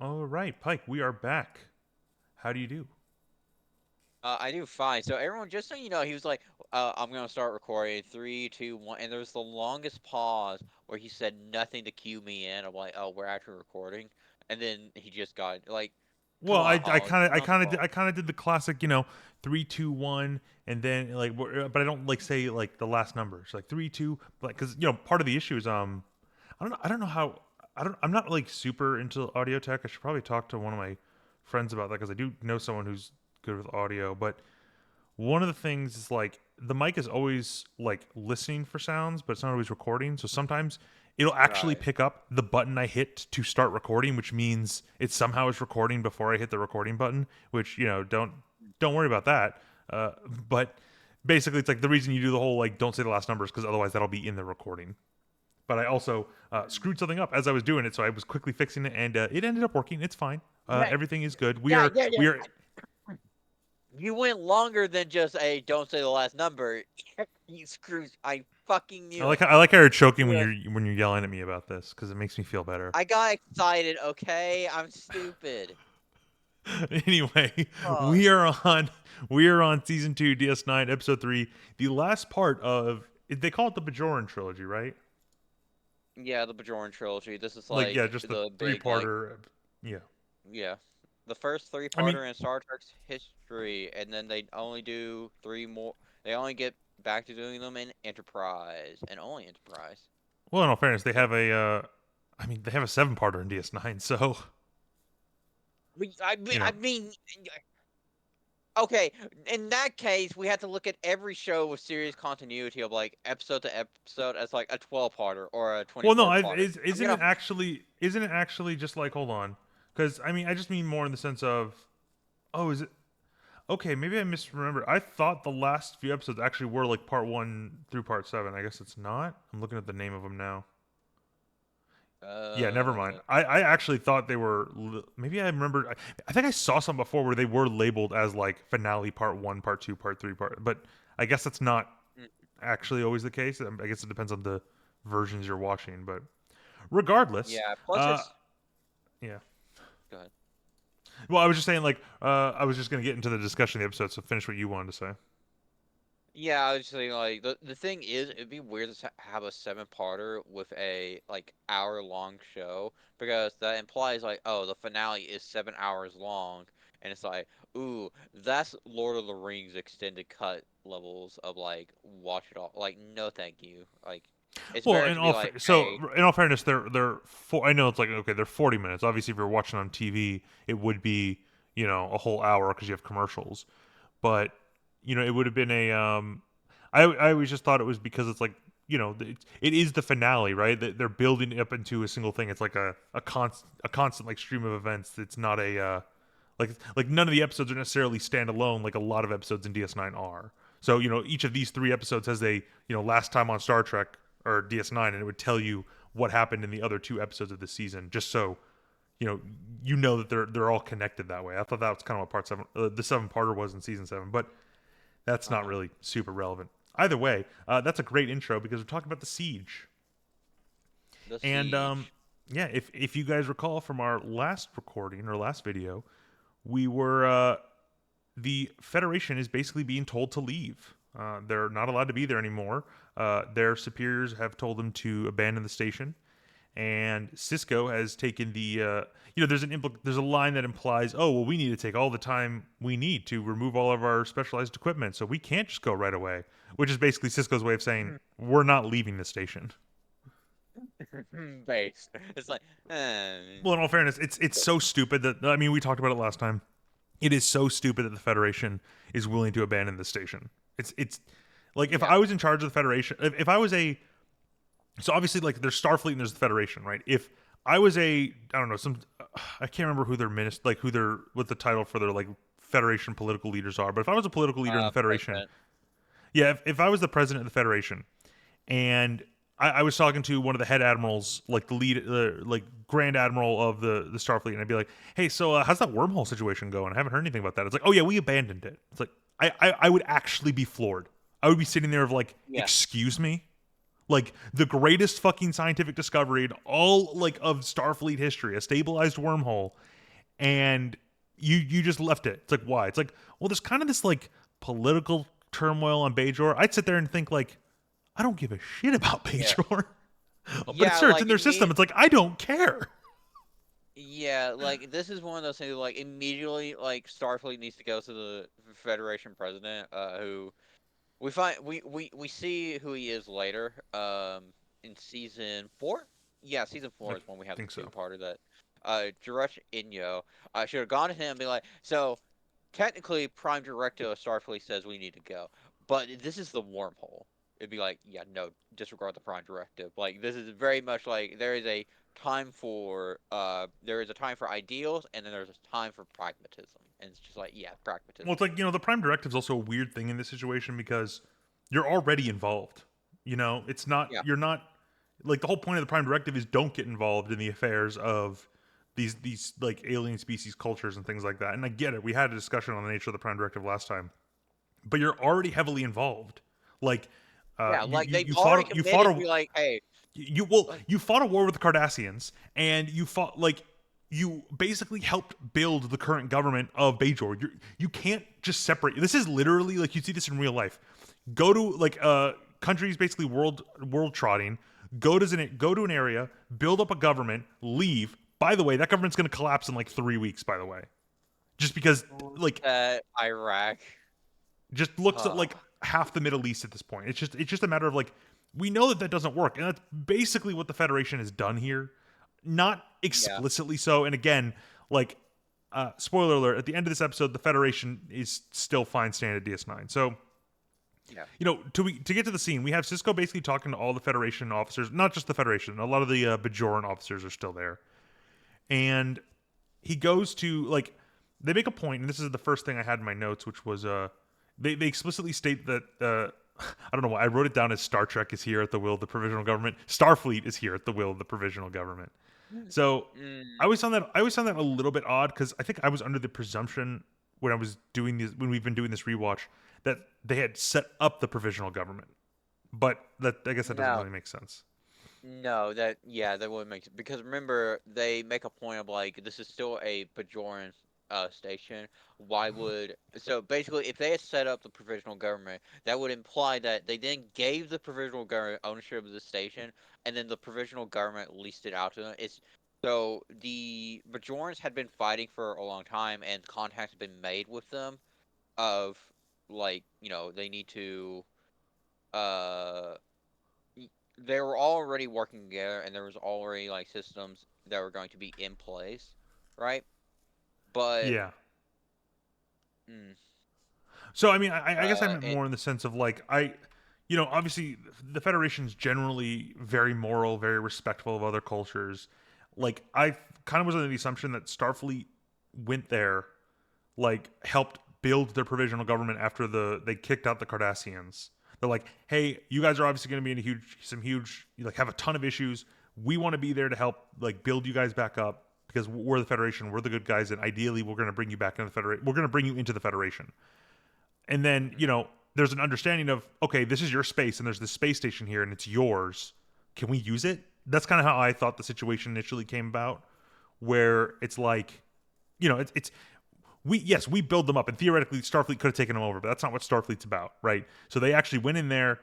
All right, Pike, we are back. How do you do? I do fine. So everyone, just so you know, he was like, "I'm gonna start recording. Three, two, one," and there was the longest pause where he said nothing to cue me in. I'm like, "Oh, we're actually recording," and then he just got like, "Come Well, on, I Holland, kind of turn I on the kind of phone." I kind of did the classic, 3, 2, 1, and then but I don't like say like the last numbers, like 3, 2, like because part of the issue is I don't know how I'm not like super into audio tech. I should probably talk to one of my friends about that because I do know someone who's good with audio, but one of the things is like the mic is always like listening for sounds, but it's not always recording. So sometimes it'll actually Right. pick up the button I hit to start recording, which means it somehow is recording before I hit the recording button. Which don't worry about that. Uh, but basically, it's like the reason you do the whole like don't say the last numbers because otherwise that'll be in the recording. But I also Mm. screwed something up as I was doing it, so I was quickly fixing it, and it ended up working. It's fine. Yeah, Everything is good. We yeah, are yeah, yeah. we are You went longer than just a "don't say the last number." You screws! I fucking I knew like it. I like how you're choking You when were like, you're yelling at me about this because it makes me feel better. I got excited. Okay, I'm stupid. Anyway, Oh, we are on we are on season 2, DS9, episode 3, the last part of they call it the Bajoran trilogy, right? yeah, the Bajoran trilogy. This is Like yeah, like just the the three big like parter. Yeah, yeah. The first I mean, three-parter in Star Trek's history, and then they only do three more. They only get back to doing them in Enterprise, and only Enterprise. well, in all fairness, they So, have they have a 7 parter in DS9, so you I know. mean, okay, in that case, we have to look at every show with serious continuity of like episode to episode as like a 12-parter or a Well, no, 24-parter. I'm gonna. isn't it actually just like hold on, because I mean I just mean more in the sense of oh is it okay, maybe I misremember. I thought the last few episodes actually were like part 1 through part 7. I guess it's not. I'm looking at the name of them now. Yeah, never mind. Uh, I actually thought they were. Maybe I remember. I think I saw some before where they were labeled as like finale part 1, part 2, part 3, part. But I guess that's not mm, actually always the case. I guess it depends on the versions you're watching. But regardless, yeah. Plus, uh, it's yeah. go ahead. Well, I was just saying, like, I was just gonna get into the discussion of the episode. So finish what you wanted to say. Yeah, I was just saying like the thing is, it'd be weird to have a seven-parter with a like hour-long show because that implies like, oh, the finale is 7 hours long, and it's like, ooh, that's Lord of the Rings extended cut levels of like watch it all. Like, no, thank you. Like, it's Well, better to be like, hey, in all fairness, they're I know it's like okay, they're 40 minutes. Obviously, if you're watching on TV, it would be a whole hour because you have commercials. But it would have been I always just thought it was because it's like it is the finale, right? They're building it up into a single thing. It's like a constant like stream of events. It's not a like none of the episodes are necessarily standalone like a lot of episodes in DS9 are. So each of these 3 episodes has a last time on Star Trek or DS9, and it would tell you what happened in the other 2 episodes of the season, just so you know that they're all connected that way. I thought that was kind of what part 7, the 7 parter was in season 7, but that's not uh-huh, really super relevant. Either way, that's a great intro because we're talking about the siege. the And siege. yeah, if you guys recall from our last recording or last video, we were the Federation is basically being told to leave. They're not allowed to be there anymore. Their superiors have told them to abandon the station, and Cisco has taken the. There's a line that implies, oh well, we need to take all the time we need to remove all of our specialized equipment, so we can't just go right away. Which is basically Cisco's way of saying we're not leaving the station. Base. It's like, Well, in all fairness, it's so stupid that I mean we talked about it last time. It is so stupid that the Federation is willing to abandon the station. It's like if yeah. I was in charge of the Federation, if I was a so obviously like there's Starfleet and there's the Federation, right? If I was a I don't know some I can't remember who their minister like who their what the title for their like Federation political leaders are, but if I was a political leader in the Federation, President. yeah, if I was the president of the Federation and I was talking to one of the head admirals, like the lead, like Grand Admiral of the Starfleet, and I'd be like, "Hey, so how's that wormhole situation going? I haven't heard anything about that." It's like, "Oh yeah, we abandoned it." It's like I would actually be floored. I would be sitting there of like, Yeah. "Excuse me." Like the greatest fucking scientific discovery in all like of Starfleet history, a stabilized wormhole, and you just left it. It's like, why? It's like, well, there's kind of this like political turmoil on Bajor. I'd sit there and think like, I don't give a shit about Yeah. Bajor. But it's Yeah, sure it's in like their system. It's like I don't care. yeah, like this is one of those things like immediately like Starfleet needs to go to the Federation president, who we see who he is later, in season four. Yeah, season I four is when we have the think so. two-parter that Jaresh Inyo should have gone to him and be like, so technically Prime Directive of Starfleet says we need to go, but this is the wormhole. It'd be like, yeah, no, disregard the Prime Directive. Like this is very much like there is a time for ideals and then there's a time for pragmatism. And it's just like, yeah, Well, pragmatism. it's like the Prime Directive is also a weird thing in this situation because you're already involved. It's not Yeah. you're not like the whole point of the Prime Directive is don't get involved in the affairs of these like alien species cultures and things like that. And I get it. We had a discussion on the nature of the Prime Directive last time, but you're already heavily involved. Like, Yeah, you like you they've you already fought you fought committed to a be like, hey, like, you fought a war with the Cardassians, and you fought like you basically helped build the current government of Bajor. You can't just separate. This is literally like you see this in real life. Go to like countries basically world trotting. Go to an area, build up a government, leave. By the way, that government's going to collapse in like 3 weeks. By the way, just because like Iraq. just looks at Uh, like half the Middle East at this point. It's just a matter of like we know that doesn't work, and that's basically what the Federation has done here. Not yeah, explicitly so, and again, like spoiler alert: at the end of this episode, the Federation is still fine staying at DS9. So yeah. to get to the scene, we have Sisko basically talking to all the Federation officers, not just the Federation. A lot of the Bajoran officers are still there, and he goes to like they make a point, and this is the first thing I had in my notes, which was they explicitly state that I don't know why I wrote it down as Star Trek is here at the will of the provisional government. Starfleet is here at the will of the provisional government. So Mm, I always found that a little bit odd because I think I was under the presumption when we've been doing this rewatch that they had set up the provisional government, but that I guess that doesn't no, really make sense. no, that yeah, that would make sense because remember they make a point of like this is still a Bajoran station. Why would so basically if they had set up the provisional government, that would imply that they then gave the provisional government ownership of the station, and then the provisional government leased it out to them. It's so the Bajorans had been fighting for a long time, and contacts had been made with them of like they need to uh they were already working together and there was already like systems that were going to be in place, right? But Yeah. mm, So I mean, I guess I meant it more in the sense of like obviously the Federation's generally very moral, very respectful of other cultures. Like I kind of was under the assumption that Starfleet went there, like helped build their provisional government after they kicked out the Cardassians. They're like, hey, you guys are obviously going to be in some huge, you like have a ton of issues. We want to be there to help like build you guys back up because we're the Federation, we're the good guys, and ideally we're going to bring you back into the Federation. We're going to bring you into the Federation. And then there's an understanding of, okay, this is your space and there's this space station here and it's yours, can we use it? That's kind of how I thought the situation initially came about, where it's like it's we build them up, and theoretically Starfleet could have taken them over, but that's not what Starfleet's about, right? So they actually went in there,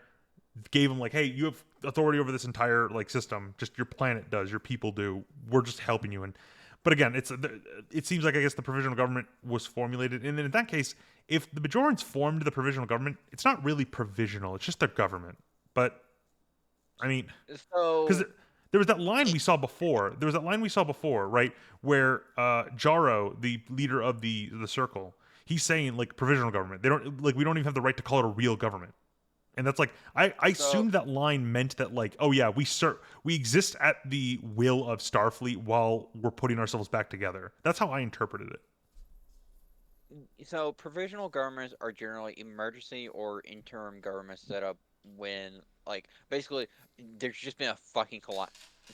gave them like, hey, you have authority over this entire like system, just your planet does, your people do, we're just helping you. And but again, it seems like I guess the provisional government was formulated, and then in that case, if the Bajorans formed the provisional government, it's not really provisional; it's just their government. But I mean, because so there was that line it, we saw before. There was that line we saw before, right, where Jaro, the leader of the Circle, he's saying like provisional government. They don't like we don't even have the right to call it a real government. And that's like I so assumed that line meant that like, oh yeah, we exist at the will of Starfleet while we're putting ourselves back together. That's how I interpreted it. so provisional governments are generally emergency or interim governments set up when like basically there's just been a fucking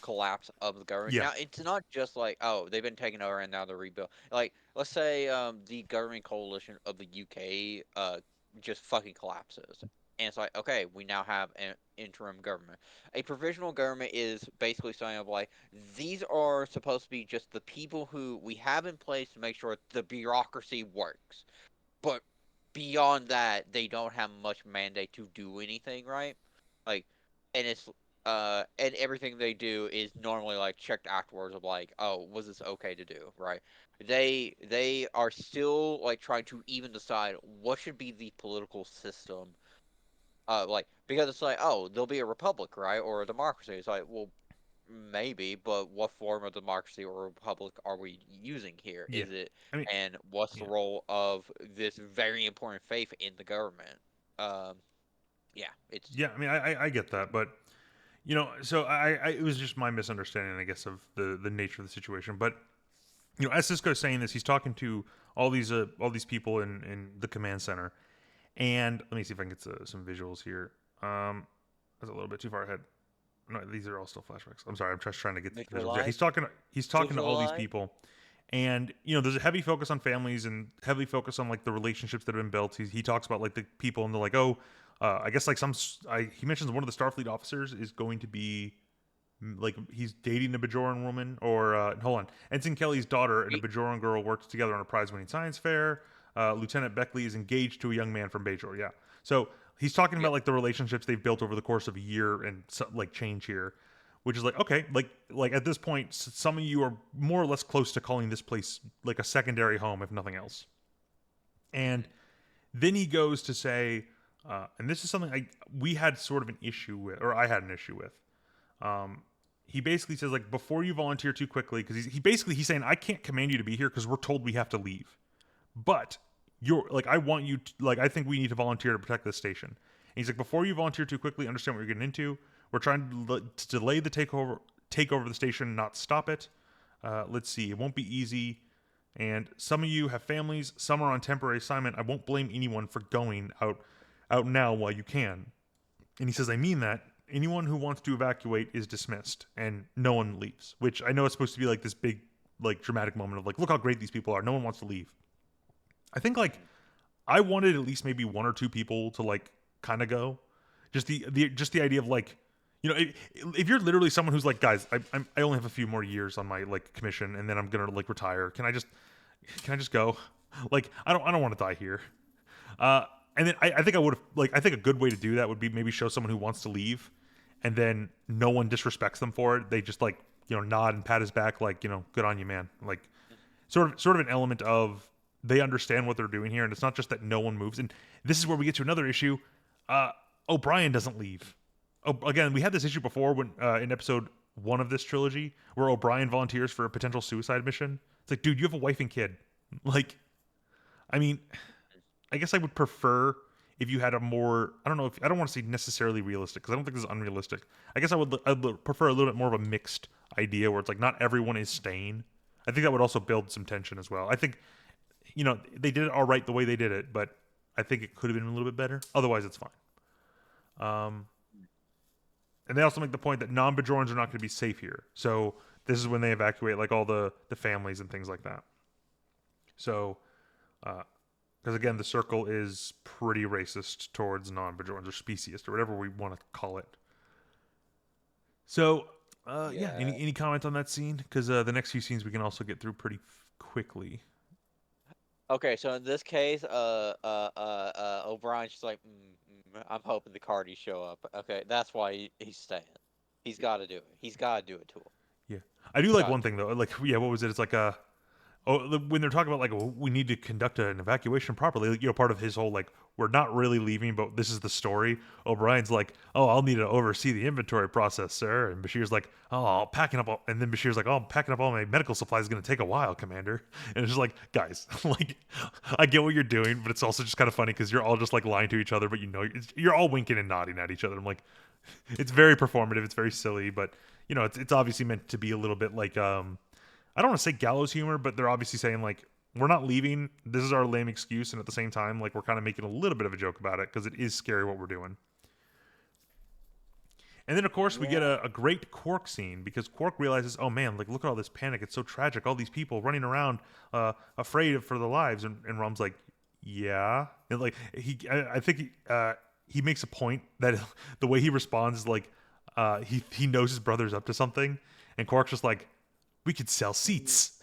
collapse of the government. Yeah. Now it's not just like oh they've been taken over and now they're rebuilt. Like let's say the government coalition of the UK just fucking collapses. And it's like, okay, we now have an interim government. A provisional government is basically saying of like these are supposed to be just the people who we have in place to make sure the bureaucracy works. But beyond that, they don't have much mandate to do anything, right? Like, and it's and everything they do is normally like checked afterwards of like, oh, was this okay to do, right? They are still like trying to even decide what should be the political system, like because it's like, oh, there'll be a republic, right, or a democracy. It's like, well, maybe, but what form of democracy or republic are we using here? Yeah, Is it, I mean, and what's the yeah, role of this very important faith in the government? Um, yeah, it's yeah. I mean, I get that, but so it was just my misunderstanding, I guess, of the nature of the situation. But as Cisco's saying this, he's talking to all these people in the command center, and let me see if I can get some visuals here. That's a little bit too far ahead. No, these are all still flashbacks. I'm sorry. I'm just trying to get the visuals. Yeah, visualize, He's talking to all these visualize. people, and there's a heavy focus on families and heavy focus on like the relationships that have been built. He talks about like the people and they're like, oh, I guess like he mentions one of the Starfleet officers is going to be like he's dating a Bajoran woman, or hold on, Ensign Kelly's daughter and a We, Bajoran girl worked together on a prize-winning science fair. Lieutenant Beckley is engaged to a young man from Bajor. Yeah, so he's talking yeah, about like the relationships they've built over the course of a year and like change here, which is like okay, like at this point, some of you are more or less close to calling this place like a secondary home, if nothing else. And mhm. then he goes to say, and this is something we had sort of an issue with, or I had an issue with. Um, he basically says like before you volunteer too quickly, because he's saying I can't command you to be here because we're told we have to leave, but you're like I want you to, like I think we need to volunteer to protect this station. And he's like before you volunteer too quickly, understand what you're getting into. We're trying to delay the takeover of the station, not stop it. Let's see, it won't be easy. And some of you have families, some are on temporary assignment. I won't blame anyone for going out now while you can. And he says, I mean that. Anyone who wants to evacuate is dismissed, and no one leaves. Which I know it's supposed to be like this big, like dramatic moment of like, look how great these people are. No one wants to leave. I think like I wanted at least maybe one or two people to like kind of go. Just the idea of like, if you're literally someone who's like, guys, I only have a few more years on my like commission, and then I'm gonna like retire. Can I just go? Like I don't want to die here. Uh, and then I think I would have like I think a good way to do that would be maybe show someone who wants to leave, and then no one disrespects them for it. They just like nod and pat his back like good on you, man. Like sort of an element of they understand what they're doing here, and it's not just that no one moves. And this is where we get to another issue. Uh, O'Brien doesn't leave. Oh, again, we had this issue before when in episode one of this trilogy where O'Brien volunteers for a potential suicide mission. It's like, dude, you have a wife and kid. Like, I mean, I guess I would prefer if you had a more I don't know if I don't want to say necessarily realistic because I don't think this is unrealistic. I guess I'd prefer a little bit more of a mixed idea where it's like not everyone is staying. I think that would also build some tension as well. I think they did it all right the way they did it, but I think it could have been a little bit better. Otherwise, it's fine. Um, and they also make the point that non-Bajorans are not going to be safe here. So this is when they evacuate like all the families and things like that. So because again, the circle is pretty racist towards non-Bajorans or speciest or whatever we want to call it. So, yeah, Yeah. any comments on that scene? Because the next few scenes we can also get through pretty quickly. Okay, so in this case, O'Brien's just like, I'm hoping the Cardis show up. Okay, that's why he's staying. He's got to do it. He's got to do it to him. Yeah, I do He's like got one to do thing though. Like, yeah, what was it? It's like when they're talking about like we need to conduct an evacuation properly, like, part of his whole like we're not really leaving, but this is the story. O'Brien's like, oh, I'll need to oversee the inventory process, sir, and Bashir's like, oh, I'll packing up, and then Bashir's like, oh, packing up all my medical supplies is going to take a while, Commander, and it's just like, guys, like, I get what you're doing, but it's also just kind of funny because you're all just like lying to each other, but you're all winking and nodding at each other. I'm like, it's very performative, it's very silly, but it's obviously meant to be a little bit like I don't want to say gallows humor, but they're obviously saying like we're not leaving. This is our lame excuse, and at the same time, like we're kind of making a little bit of a joke about it because it is scary what we're doing. And then of course we get Yeah. a great Quark scene because Quark realizes, oh man, like look at all this panic. It's so tragic. All these people running around, afraid for their lives. And Rom's like, yeah, and like I think he makes a point that the way he responds is like he knows his brother's up to something, and Quark's just like, we could sell Mm, seats.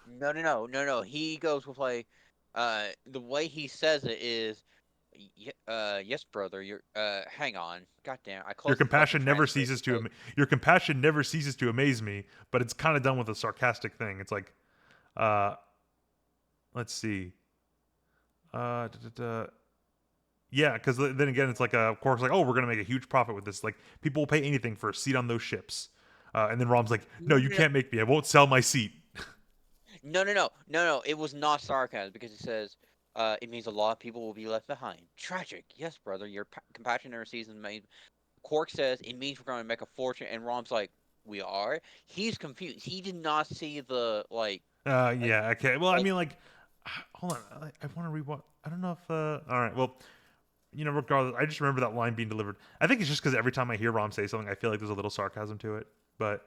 no, no, no, no, no. He goes with like, the way he says it is, yes, brother. You're, hang on. Goddamn, I Your closed the fucking compassion never transcript ceases to because your compassion never ceases to amaze me, but it's kind of done with a sarcastic thing. It's like, uh, let's see, da, da, da. Yeah, because then again, it's like Quark's like, oh, we're gonna make a huge profit with this. Like, people will pay anything for a seat on those ships. And then Rom's like, no, no, you no, no, can't make me. I won't sell my seat. no, no, no, no, no. It was not sarcasm because it says, it means a lot of people will be left behind. Tragic. Yes, brother. Your compassion never ceases to amaze. Quark says it means we're going to make a fortune, and Rom's like, we are. He's confused. He did not see the like, Yeah, okay. Well, I like mean, like, hold on. I want to read what. I don't know if. All right. Well, regardless, I just remember that line being delivered. I think it's just because every time I hear Rom say something, I feel like there's a little sarcasm to it. But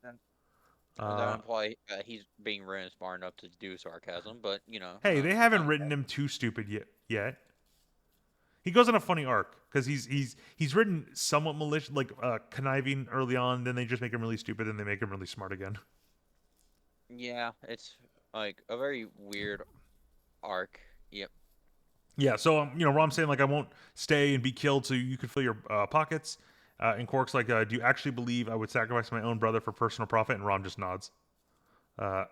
that uh, imply he's being written smart enough to do sarcasm, but hey, they haven't okay. written him too stupid yet. He goes on a funny arc because he's written somewhat malicious, like conniving early on. Then they just make him really stupid, and they make him really smart again. Yeah, it's like a very weird arc. Yep. Yeah, so Rom's saying like I won't stay and be killed so you could fill your pockets. And Quark's like, do you actually believe I would sacrifice my own brother for personal profit? And Rom just nods. Uh,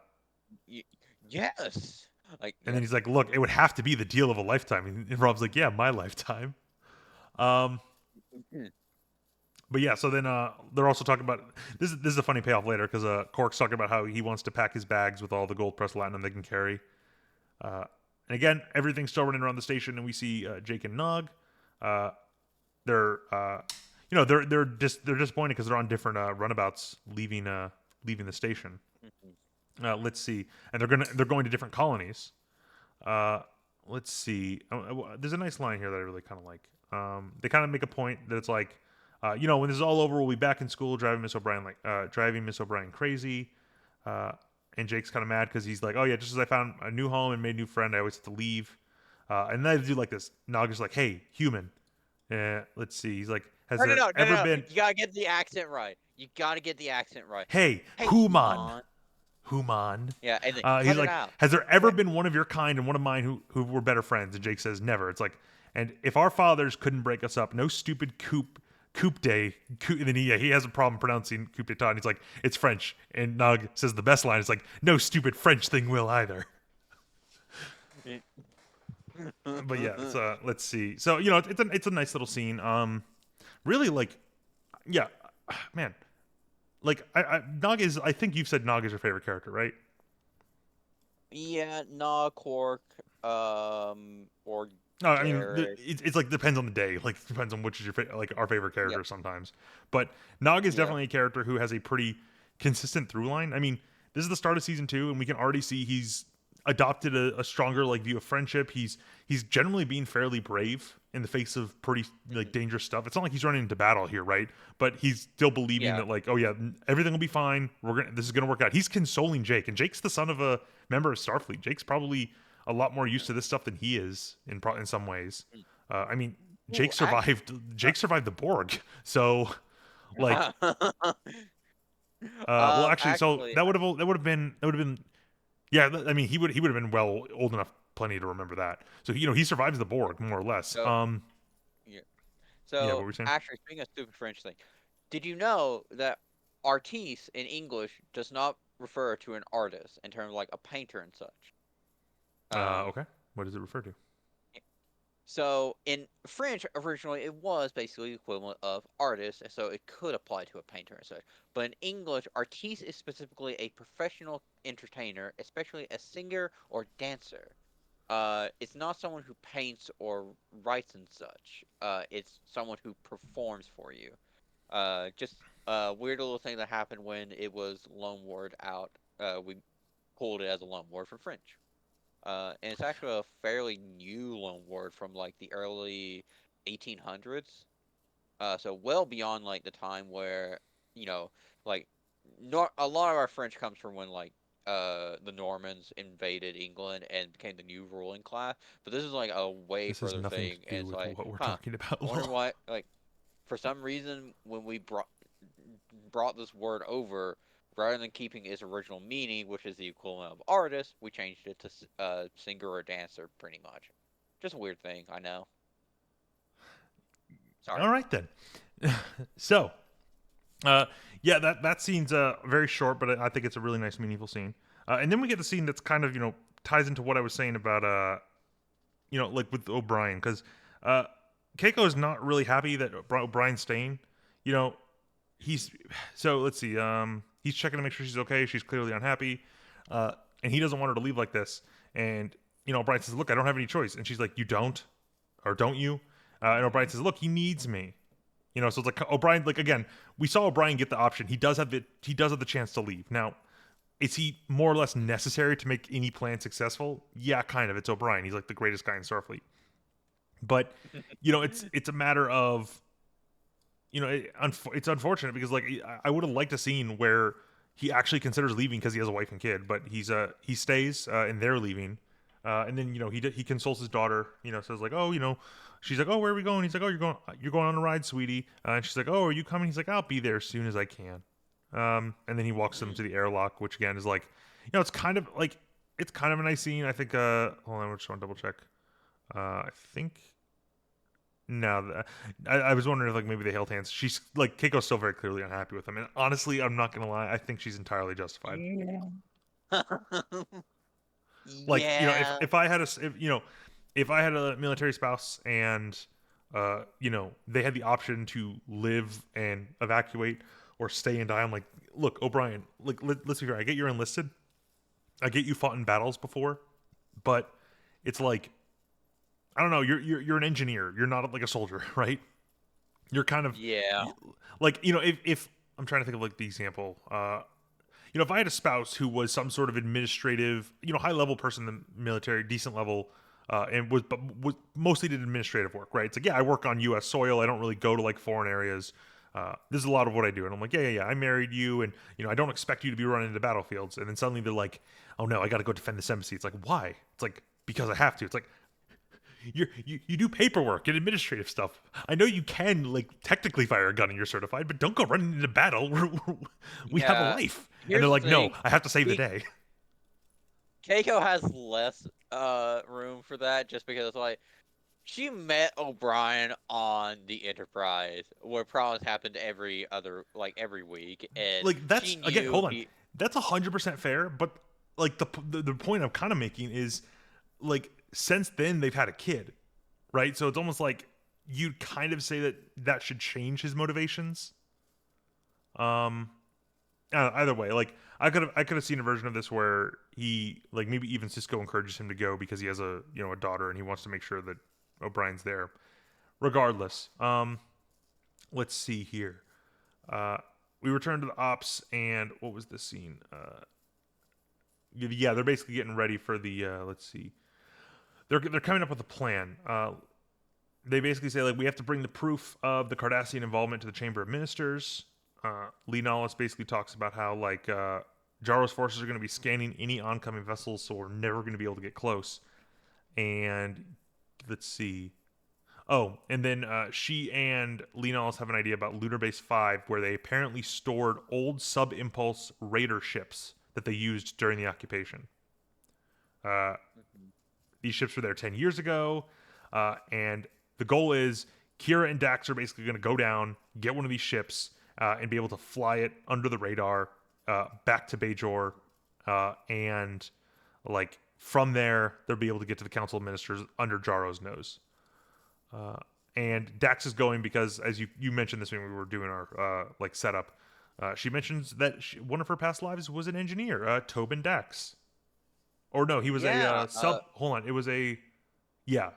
Y- yes. Like, and then yep. he's like, look, it would have to be the deal of a lifetime. And Rob's like, yeah, my lifetime. Um, Mhm. but yeah, so then they're also talking about this is a funny payoff later because Quark's talking about how he wants to pack his bags with all the gold pressed latinum they can carry. Uh, and again, everything's still running around the station, and we see Jake and Nog. Uh, they're they're disappointed because they're on different runabouts leaving the station. Mhm. Let's see, and they're going to different colonies. Uh, let's see. There's a nice line here that I really kind of like. They kind of make a point that it's like, when this is all over, we'll be back in school driving Miss O'Brien crazy. Uh, and Jake's kind of mad because he's like, oh yeah, just as I found a new home and made a new friend, I always have to leave. And then they do like this. Naga's like, hey, human. Let's see. He's like, has No, no, there no, no, ever no. been? You gotta get the accent right. You gotta get the accent right. Hey, Hey, human, human. human. Yeah, and then He's cut it like, out. has there ever What? been one of your kind and one of mine who were better friends? And Jake says, never. It's like, and if our fathers couldn't break us up, no stupid coupe day. And then he has a problem pronouncing coupe d'état, and he's like, it's French. And Nog says the best line is like, no stupid French thing will either. But yeah, let's see. So it's a nice little scene. Really like, yeah, man. Like Nog is. I think you've said Nog is your favorite character, right? Yeah, nah, Quark, or No, I mean Garrett. it's like depends on the day. Like depends on which is your like our favorite Yep. character sometimes. But Nog is Yeah. definitely a character who has a pretty consistent through line. I mean, this is the start of season 2, and we can already see he's adopted a stronger like view of friendship. He's generally being fairly brave in the face of pretty like Mhm. dangerous stuff. It's not like he's running into battle here, right? But he's still believing Yeah. that like, oh yeah, everything will be fine. This is gonna work out. He's consoling Jake, and Jake's the son of a member of Starfleet. Jake's probably a lot more used to this stuff than he is in some ways. Mm. I mean, Ooh, actually, uh, Jake survived the Borg, so like, well, actually, so actually, that would have been yeah. I mean, he would have been well old enough, plenty to remember that. So he survives the Borg more or less. so yeah. Yeah, what So were we saying? actually, speaking of stupid French thing, did you know that artiste in English does not refer to an artist in terms of like a painter and such? Um, Okay, what does it refer to? So in French, originally it was basically the equivalent of artist, and so it could apply to a painter and such. But in English, artiste is specifically a professional entertainer, especially a singer or dancer. It's not someone who paints or writes and such. It's someone who performs for you. Just a weird little thing that happened when it was loanword out. We pulled it as a loanword for French. And it's actually a fairly new loan word from like the early 1800s. So well beyond like the time where, you know, like not a lot of our French comes from when like the Normans invaded England and became the new ruling class. But this is like a way This has further nothing to thing, and do it's with like, what we're huh? talking about, I wonder Lil. why. Like for some reason, when we brought this word over, rather than keeping its original meaning, which is the equivalent of artist, we changed it to singer or dancer, pretty much. Just a weird thing, I know. All Sorry. right then. So, uh, yeah, that scene's very short, but I think it's a really nice, meaningful scene. And then we get the scene that's kind of ties into what I was saying about like with O'Brien, because uh, Keiko is not really happy that O'Brien's staying. You know, he's so let's see. He's checking to make sure she's okay. She's clearly unhappy, uh, and he doesn't want her to leave like this. And O'Brien says, "Look, I don't have any choice." And she's like, "You don't, or don't you?" And O'Brien says, "Look, he needs me." So it's like O'Brien. Like again, we saw O'Brien get the option. He does have the chance to leave. Now, is he more or less necessary to make any plan successful? Yeah, kind of. It's O'Brien. He's like the greatest guy in Starfleet. But it's a matter of it's unfortunate because like I would have liked a scene where he actually considers leaving because he has a wife and kid, but he stays and they're leaving, and then he consults his daughter, says like, oh, she's like, oh, where are we going? He's like, oh, you're going on a ride, sweetie, and she's like, oh, are you coming? He's like, I'll be there as soon as I can, and then he walks them to the airlock, which again is like, it's kind of a nice scene. I think. Hold on, I just want to double check. I think no, I was wondering if like maybe they held hands. She's like Keiko's still very clearly unhappy with him, and honestly, I'm not gonna lie, I think she's entirely justified. Yeah. Like Yeah. if I had if I had a military spouse and they had the option to live and evacuate or stay and die, I'm like, look, O'Brien, like let's be fair. I get you're enlisted. I get you fought in battles before, but it's like I don't know. You're an engineer. You're not like a soldier, right? You're kind of Yeah. like if I'm trying to think of like the example if I had a spouse who was some sort of administrative high level person in the military, decent level, and was mostly did administrative work, right? It's like, yeah, I work on U.S. soil. I don't really go to like foreign areas. This is a lot of what I do. And I'm like, yeah, I married you, and I don't expect you to be running into battlefields. And then suddenly they're like, oh no, I got to go defend this embassy. It's like, why? It's like, because I have to. It's like, you do paperwork and administrative stuff. I know you can like technically fire a gun and you're certified, but don't go running into battle. We have a Yeah. life. And they're Here's the like, no, thing. I have to save the He day. Keiko has less room for that just because like she met O'Brien on the Enterprise, where problems happened every week, and Like she that's again, knew hold on, he. that's 100% fair. But like the point I'm kind of making is like since then they've had a kid, right? So it's almost like you'd kind of say that should change his motivations. Um, either way, like I could have seen a version of this where he like maybe even Cisco encourages him to go because he has a daughter and he wants to make sure that O'Brien's there. Regardless, let's see here. Uh, we return to the ops and what was the scene? Yeah, they're basically getting ready for the. Let's see. They're coming up with a plan. They basically say like we have to bring the proof of the Cardassian involvement to the Chamber of Ministers. Lee Nollis basically talks about how like Jarro's forces are going to be scanning any oncoming vessels, so we're never going to be able to get close. And let's see. Oh, and then she and Lee Nollis have an idea about Lunar Base 5, where they apparently stored old sub impulse raider ships that they used during the occupation. Uh, Mhm. these ships were there 10 years ago, and the goal is Kira and Dax are basically going to go down, get one of these ships, and be able to fly it under the radar back to Bajor, and like from there they'll be able to get to the Council of Ministers under Jarro's nose. Uh, and Dax is going because, as you mentioned this when we were doing our like setup, she mentions that one of her past lives was an engineer, Tobin Dax. Or no, he was a Yeah. sub. Hold on, it was a yeah.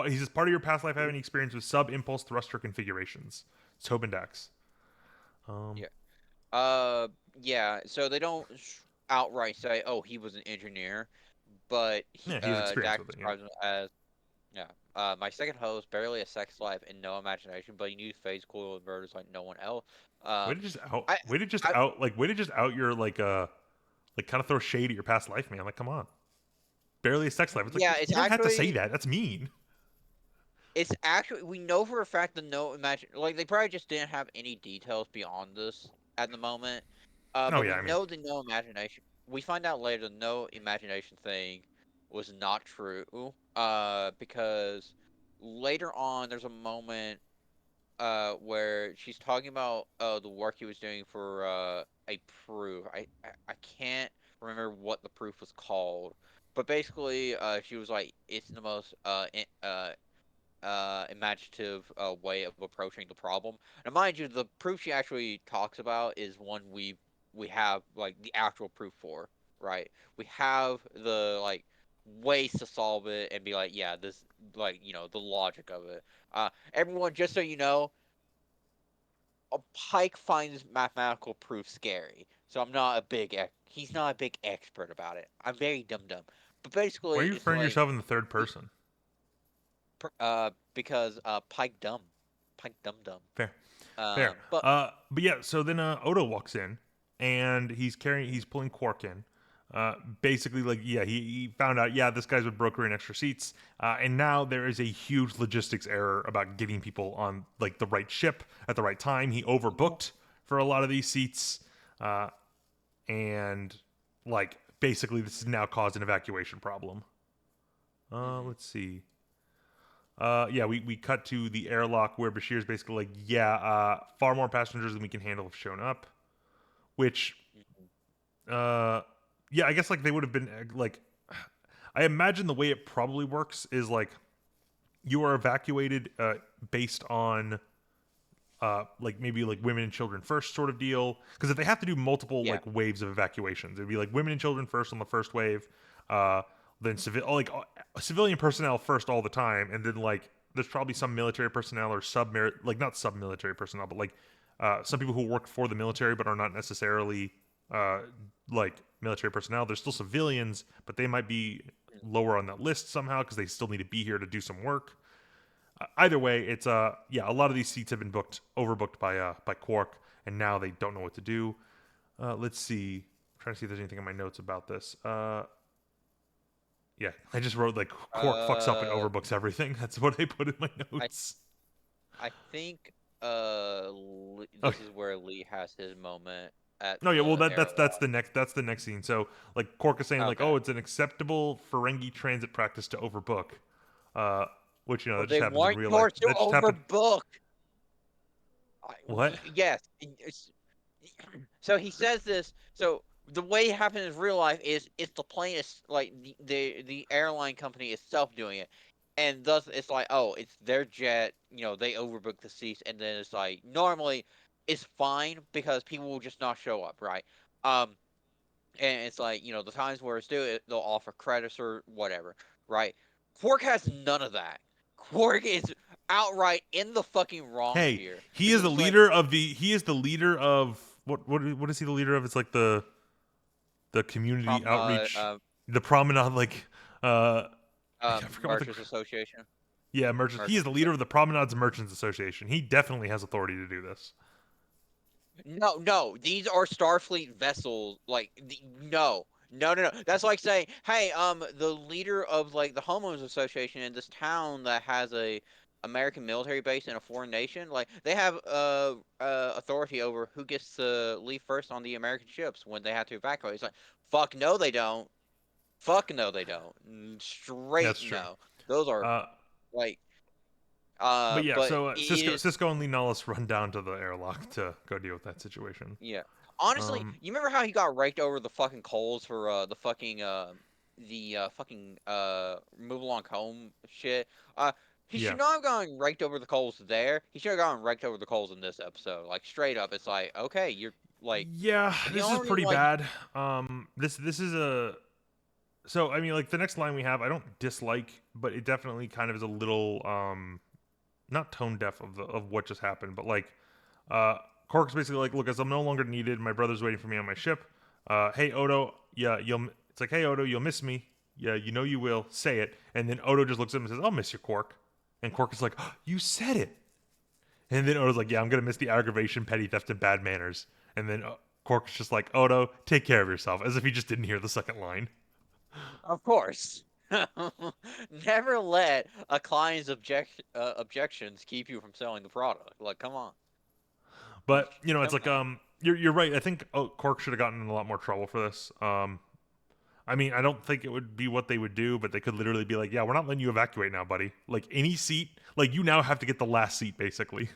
He says part of your past life having experience with sub impulse thruster configurations. Tobin Dax. Um, Yeah. Uh. Yeah. So they don't outright say, "Oh, he was an engineer," but yeah, he has experience Dak with it. Yeah. describes him as, yeah. My second host, barely a sex life and no imagination, but he knew phase coil inverters like no one else. Way Um, to just out. I, Way to just I, out. Like way to just out your like Like, kind of throw shade at your past life, man. Like, come on, barely a sex life. It's like Yeah, it's you don't have to say actually that. That's mean. it's actually we know for a fact that no imagine like they probably just didn't have any details beyond this at the moment. Oh But yeah, we I mean, know the no imagination. We find out later the no imagination thing was not true. Because later on there's a moment where she's talking about the work he was doing for a proof. I can't remember what the proof was called, but basically she was like it's the most imaginative way of approaching the problem. Now, mind you, the proof she actually talks about is one we have like the actual proof for, right? We have the like ways to solve it and be like, yeah, this like the logic of it. Everyone, just so you know, Pike finds mathematical proof scary, so I'm not a he's not a big expert about it. I'm very dumb, but why are basically you it's referring to like yourself in the third person? because Pike dumb, Pike dumb. Fair, fair. But But yeah, so then Odo walks in, and he's pulling Quark in. Basically, like, yeah, he found out, yeah, this guy's been brokering extra seats, and now there is a huge logistics error about getting people on like the right ship at the right time. He overbooked for a lot of these seats, uh, and like basically this has now caused an evacuation problem. mhm, Let's see. Yeah, we cut to the airlock where Bashir's basically like, yeah, far more passengers than we can handle have shown up. Which, mhm. uh, yeah, I guess like they would have been like, I imagine the way it probably works is like you are evacuated based on like maybe like women and children first sort of deal. Because if they have to do multiple Yeah. like waves of evacuations, it'd be like women and children first on the first wave, uh, then civilian personnel first all the time, and then like there's probably some military personnel or like not sub military personnel, but like some people who work for the military but are not necessarily uh, like military personnel. They're still civilians, but they might be Mhm. lower on that list somehow because they still need to be here to do some work. Either way, it's yeah, a lot of these seats have been overbooked by Quark, and now they don't know what to do. Let's see. I'm trying to see if there's anything in my notes about this. Yeah, I just wrote like Quark fucks up and Uh, overbooks everything. That's what I put in my I notes. I think Okay. this is where Lee has his moment at No, yeah, well the that's airlock. the next scene. So like Quark is saying like, Okay. oh, it's an acceptable Ferengi transit practice to overbook, uh, which that But just they happens in want real life. yours to That just happened. overbook. What? Yes. So he says this. So the way it happens in real life is it's the plane is like the airline company itself doing it, and thus it's like oh it's their jet. They overbook the seats, and then it's like normally it's fine because people will just not show up, right? Um, and it's like the times where it's due, they'll offer credits or whatever, right? Quark has none of that. Quark is outright in the fucking wrong Hey, here he is because the it's like leader of the. He is the leader of what is he the leader of? It's like the community Promenade, outreach, the promenade. Like, uh, I forgot what the Merchants Association. yeah merchants. He is Merchants the leader of Association. the Promenades Merchants Association. He definitely has authority to do this. No, no, these are Starfleet vessels. Like, no, no, no, no. That's like saying, hey, the leader of like the homeowners association in this town that has a American military base in a foreign nation, like they have authority over who gets to leave first on the American ships when they have to evacuate. It's like, fuck no, they don't. Fuck no, they don't. That's Straight true. no. Those are Uh, like, but yeah, but so it is. Cisco and Lee Nullis run down to the airlock to go deal with that situation. Yeah. Honestly, Um, you remember how he got raked over the fucking coals for the fucking move along home shit? He yeah, should not have gotten raked over the coals there. He should have gotten raked over the coals in this episode. Like straight up, it's like, okay, you're like yeah, the this is only pretty like bad. This is a so I mean like the next line we have I don't dislike, but it definitely kind of is a little not tone deaf of what just happened, but like uh Cork's basically like, look, as I'm no longer needed, my brother's waiting for me on my ship. Hey Odo, yeah, it's like, hey Odo, you'll miss me. Yeah, you know you will. Say it. And then Odo just looks at him and says, I'll miss you, Quark. And Quark is like, oh, you said it. And then Odo's like, yeah, I'm gonna miss the aggravation, petty theft, and bad manners. And then Quark's just like, Odo, take care of yourself, as if he just didn't hear the second line. Of course. Never let a client's objections keep you from selling the product. Like, come on. But it's Come like on. you're right. I think Quark should have gotten in a lot more trouble for this. I mean, I don't think it would be what they would do, but they could literally be like, "Yeah, we're not letting you evacuate now, buddy. Like any seat, like you now have to get the last seat, basically."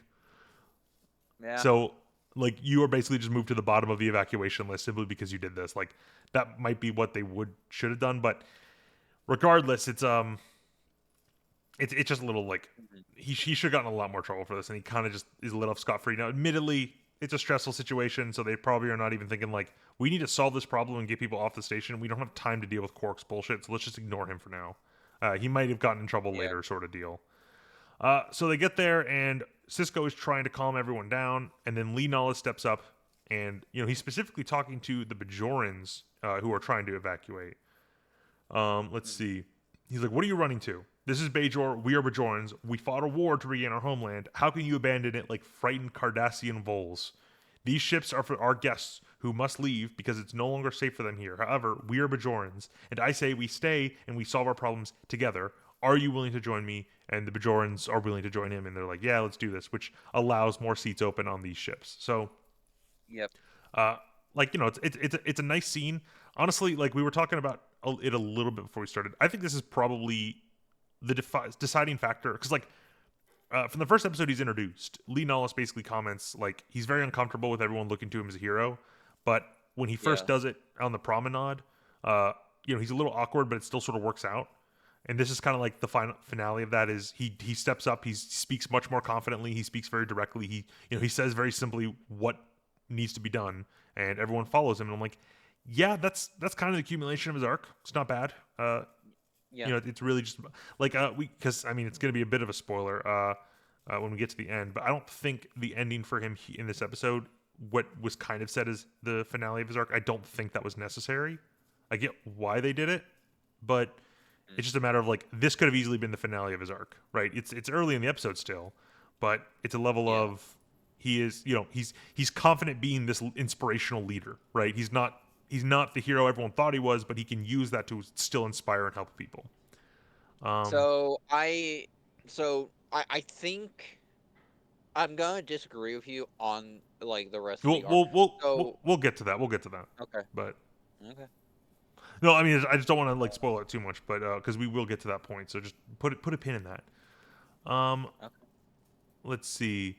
Yeah. So, like, you are basically just moved to the bottom of the evacuation list simply because you did this. Like, that might be what they should have done, but regardless, it's just a little like Mhm. he should have gotten a lot more trouble for this, and he kind of just is let off scot free. Now, admittedly, it's a stressful situation, so they probably are not even thinking like we need to solve this problem and get people off the station. We don't have time to deal with Quark's bullshit, so let's just ignore him for now. He might have gotten in trouble Yeah. later, sort of deal. So they get there, and Sisko is trying to calm everyone down, and then Lee Nala steps up, and he's specifically talking to the Bajorans who are trying to evacuate. Let's Mhm. see. He's like, "What are you running to? This is Bajor. We are Bajorans. We fought a war to regain our homeland. How can you abandon it like frightened Cardassian voles? These ships are for our guests who must leave because it's no longer safe for them here. However, we are Bajorans, and I say we stay and we solve our problems together. Are you willing to join me?" And the Bajorans are willing to join him, and they're like, "Yeah, let's do this," which allows more seats open on these ships. So Yep. uh, like it's a nice scene. Honestly, like we were talking about it a little bit before we started. I think this is probably the deciding factor because from the first episode he's introduced, Lee Nollis basically comments like he's very uncomfortable with everyone looking to him as a hero, but when he first Yeah. does it on the promenade, uh, he's a little awkward, but it still sort of works out. And this is kind of like the final finale of that is he steps up, he speaks much more confidently, he speaks very directly, he says very simply what needs to be done, and everyone follows him. And I'm like, yeah, that's kind of the accumulation of his arc. It's not bad. Yeah. It's really just like we because I mean it's going to be a bit of a spoiler when we get to the end, but I don't think the ending for him in this episode, what was kind of said as the finale of his arc, I don't think that was necessary. I get why they did it, but Mm. it's just a matter of like this could have easily been the finale of his arc, right? It's early in the episode still, but it's a level Yeah. of he is he's confident being this inspirational leader, right? He's not the hero everyone thought he was, but he can use that to still inspire and help people. Um, So I think I'm gonna disagree with you on like the rest of we'll the arc. we'll we'll we'll, So we'll get to that. We'll get to that. okay. But Okay. no, I mean I just don't want to like spoil it too much, but because we will get to that point, so just put a pin in that. Um, Okay. let's see.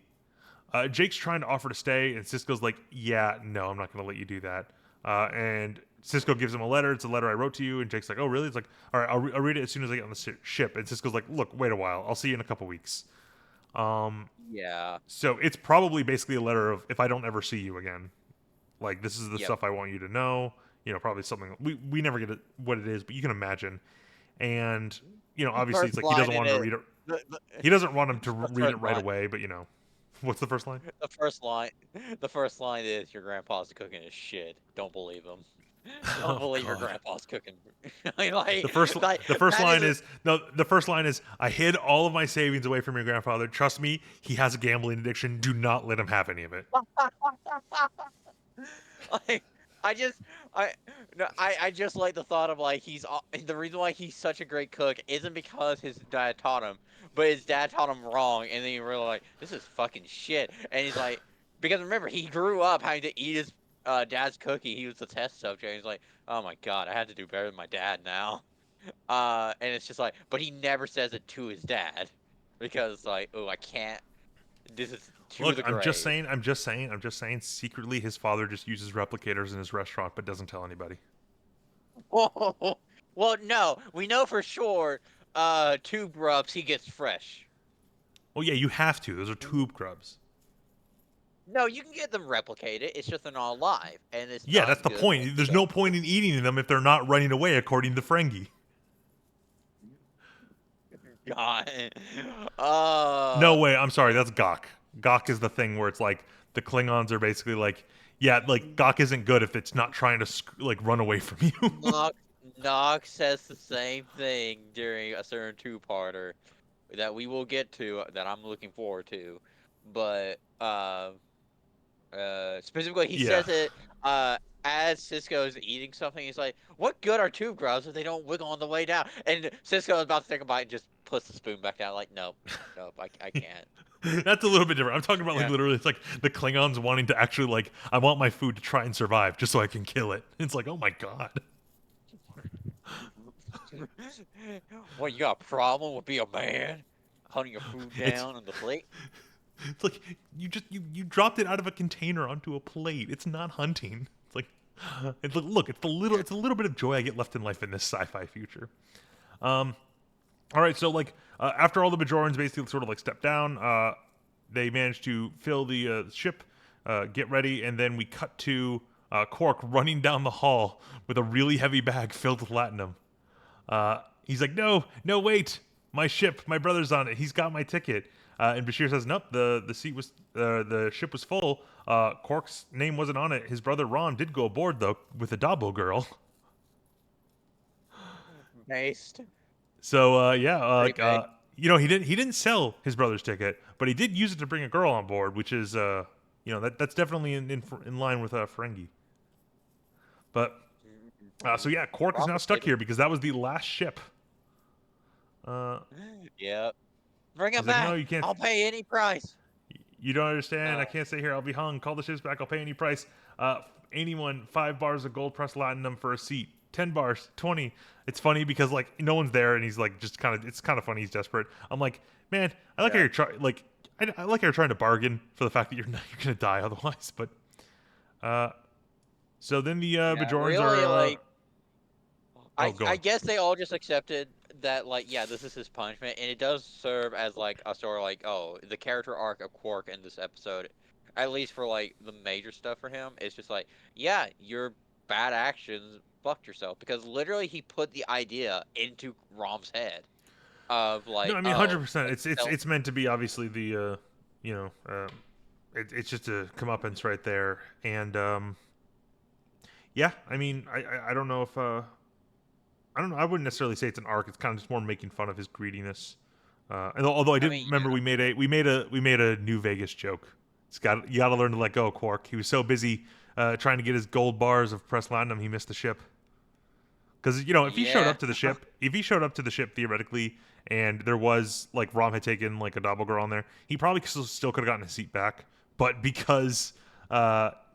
Jake's trying to offer to stay, and Cisco's like, "Yeah, no, I'm not going to let you do that." And Cisco gives him a letter. It's a letter I wrote to you. And Jake's like, "Oh, really?" It's like, "All right, I'll read it as soon as I get on the ship." And Cisco's like, "Look, wait a while. I'll see you in a couple weeks." Yeah. So it's probably basically a letter of if I don't ever see you again, like this is the Yep. stuff I want you to know. Probably something we never get what it is, but you can imagine. And The obviously it's first like he line doesn't in want him to it. read it. The, He doesn't want him to the read it first right line. away, but what's the first line? The first line. The first line is your grandpa's cooking his shit. Don't believe him. Don't Oh believe your God. grandpa's cooking. like The first the first that is line a is no. The first line is I hid all of my savings away from your grandfather. Trust me, he has a gambling addiction. Do not let him have any of it. like I just I no I just like the thought of like the reason why he's such a great cook isn't because his dad taught him, but his dad taught him wrong, and then he realized like this is fucking shit, and he's like because remember he grew up having to eat his dad's cookie. He was the test subject. And he's like, oh my god, I have to do better than my dad now. And it's just like, but he never says it to his dad because like, oh, I can't. This is to Look, the I'm just grave. saying. I'm just saying. I'm just saying. Secretly, his father just uses replicators in his restaurant, but doesn't tell anybody. Well, no, we know for sure. Tube rubs he gets fresh. Oh yeah, you have to. Those are tube grubs. No, you can get them replicated. It's just they're not alive, and it's Yeah, not that's as the good as point. the There's no point in eating them if they're not running away, according to Ferengi. God. No Uh, way. I'm sorry. That's Gok. Gok is the thing where it's like the Klingons are basically like, yeah, like Gok isn't good if it's not trying to like run away from you. Nox Nox says the same thing during a certain two-parter that we will get to that I'm looking forward to, but specifically he Yeah. says it. uh, as Cisco is eating something, he's like, "What good are tube grubs if they don't wiggle on the way down?" And Cisco is about to take a bite and just puts the spoon back down. Like, nope, nope, I can't. That's a little bit different. I'm talking about like Yeah. literally, it's like the Klingons wanting to actually like, I want my food to try and survive just so I can kill it. It's like, oh my god. What, you got a problem with being a man? Hunting your food It's down on the plate? it's like you dropped it out of a container onto a plate. It's not hunting. It's like, look, Yeah. it's a little bit of joy I get left in life in this sci-fi future. All right, so like after all the Bajorans basically sort of like step down, they manage to fill the ship, get ready, and then we cut to Quark running down the hall with a really heavy bag filled with latinum. He's like, "No, no, wait, my ship, my brother's on it. He's got my ticket." And Bashir says, "Nope, the ship was full. Quark's name wasn't on it. His brother Ron did go aboard though with a Dabo girl." Based. So yeah, Pretty big. he didn't sell his brother's ticket, but he did use it to bring a girl on board, which is that's definitely in line with Ferengi. But so yeah, Quark is now stuck Complicated. here because that was the last ship. Uh, Yep. Bring him he's like, no, back. you can't. I'll pay any price. You don't understand. I Uh, can't stay here. I'll be hung. Call the ships back. I'll pay any price. Anyone, 5 bars of gold pressed latinum for a seat. 10 bars, 20. It's funny because like no one's there, and he's like just kind of. It's kind of funny. He's desperate. I'm like, man, I like how yeah. you're trying. Like, I like how you're trying to bargain for the fact that you're not, you're gonna die otherwise. But uh, so then the Yeah. Bajorans Really, are. like, Oh, I going. guess they all just accepted that, like, yeah, this is his punishment, and it does serve as like a sort of like, oh, the character arc of Quark in this episode, at least for like the major stuff for him, it's just like, yeah, your bad actions fucked yourself because literally he put the idea into Rom's head of No, like, I mean, oh, 100%. like self. It's meant to be obviously the you know it's just a comeuppance right there, and yeah, I mean, I don't know if I don't know. I wouldn't necessarily say it's an arc. It's kind of just more making fun of his greediness. And although I I did mean, remember we made a New Vegas joke. You got to learn to let go, Quark. He was so busy trying to get his gold bars of press platinum, he missed the ship. Because if he showed yeah, up to the ship, theoretically, and there was like Rom had taken like a double girl on there, he probably still could have gotten his seat back. But because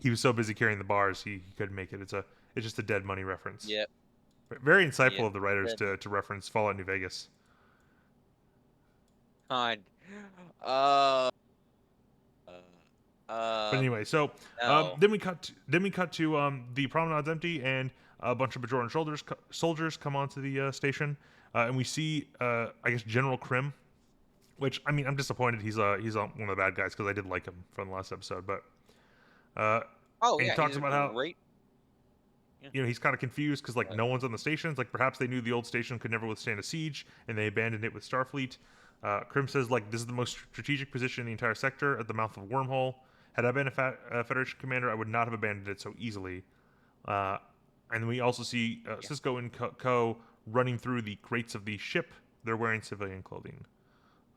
he was so busy carrying the bars, he couldn't make it. It's just a dead money reference. yep, Very insightful yep. of the writers Dead man. to reference Fallout New Vegas. Kind. Uh, But anyway, so no. then we cut to the promenade's empty and a bunch of Bajoran soldiers come onto the station, and we see I guess General Krim, which I mean I'm disappointed he's one of the bad guys because I did like him from the last episode, but uh, Oh and he yeah, talks he's a about how great. Yeah. he's kind of confused because like Right. no one's on the stations. Like perhaps they knew the old station could never withstand a siege, and they abandoned it with Starfleet. Krim says like this is the most strategic position in the entire sector at the mouth of a wormhole. Had I been a Federation commander, I would not have abandoned it so easily. Uh, and we also see Yeah. Sisko and Co running through the crates of the ship. They're wearing civilian clothing.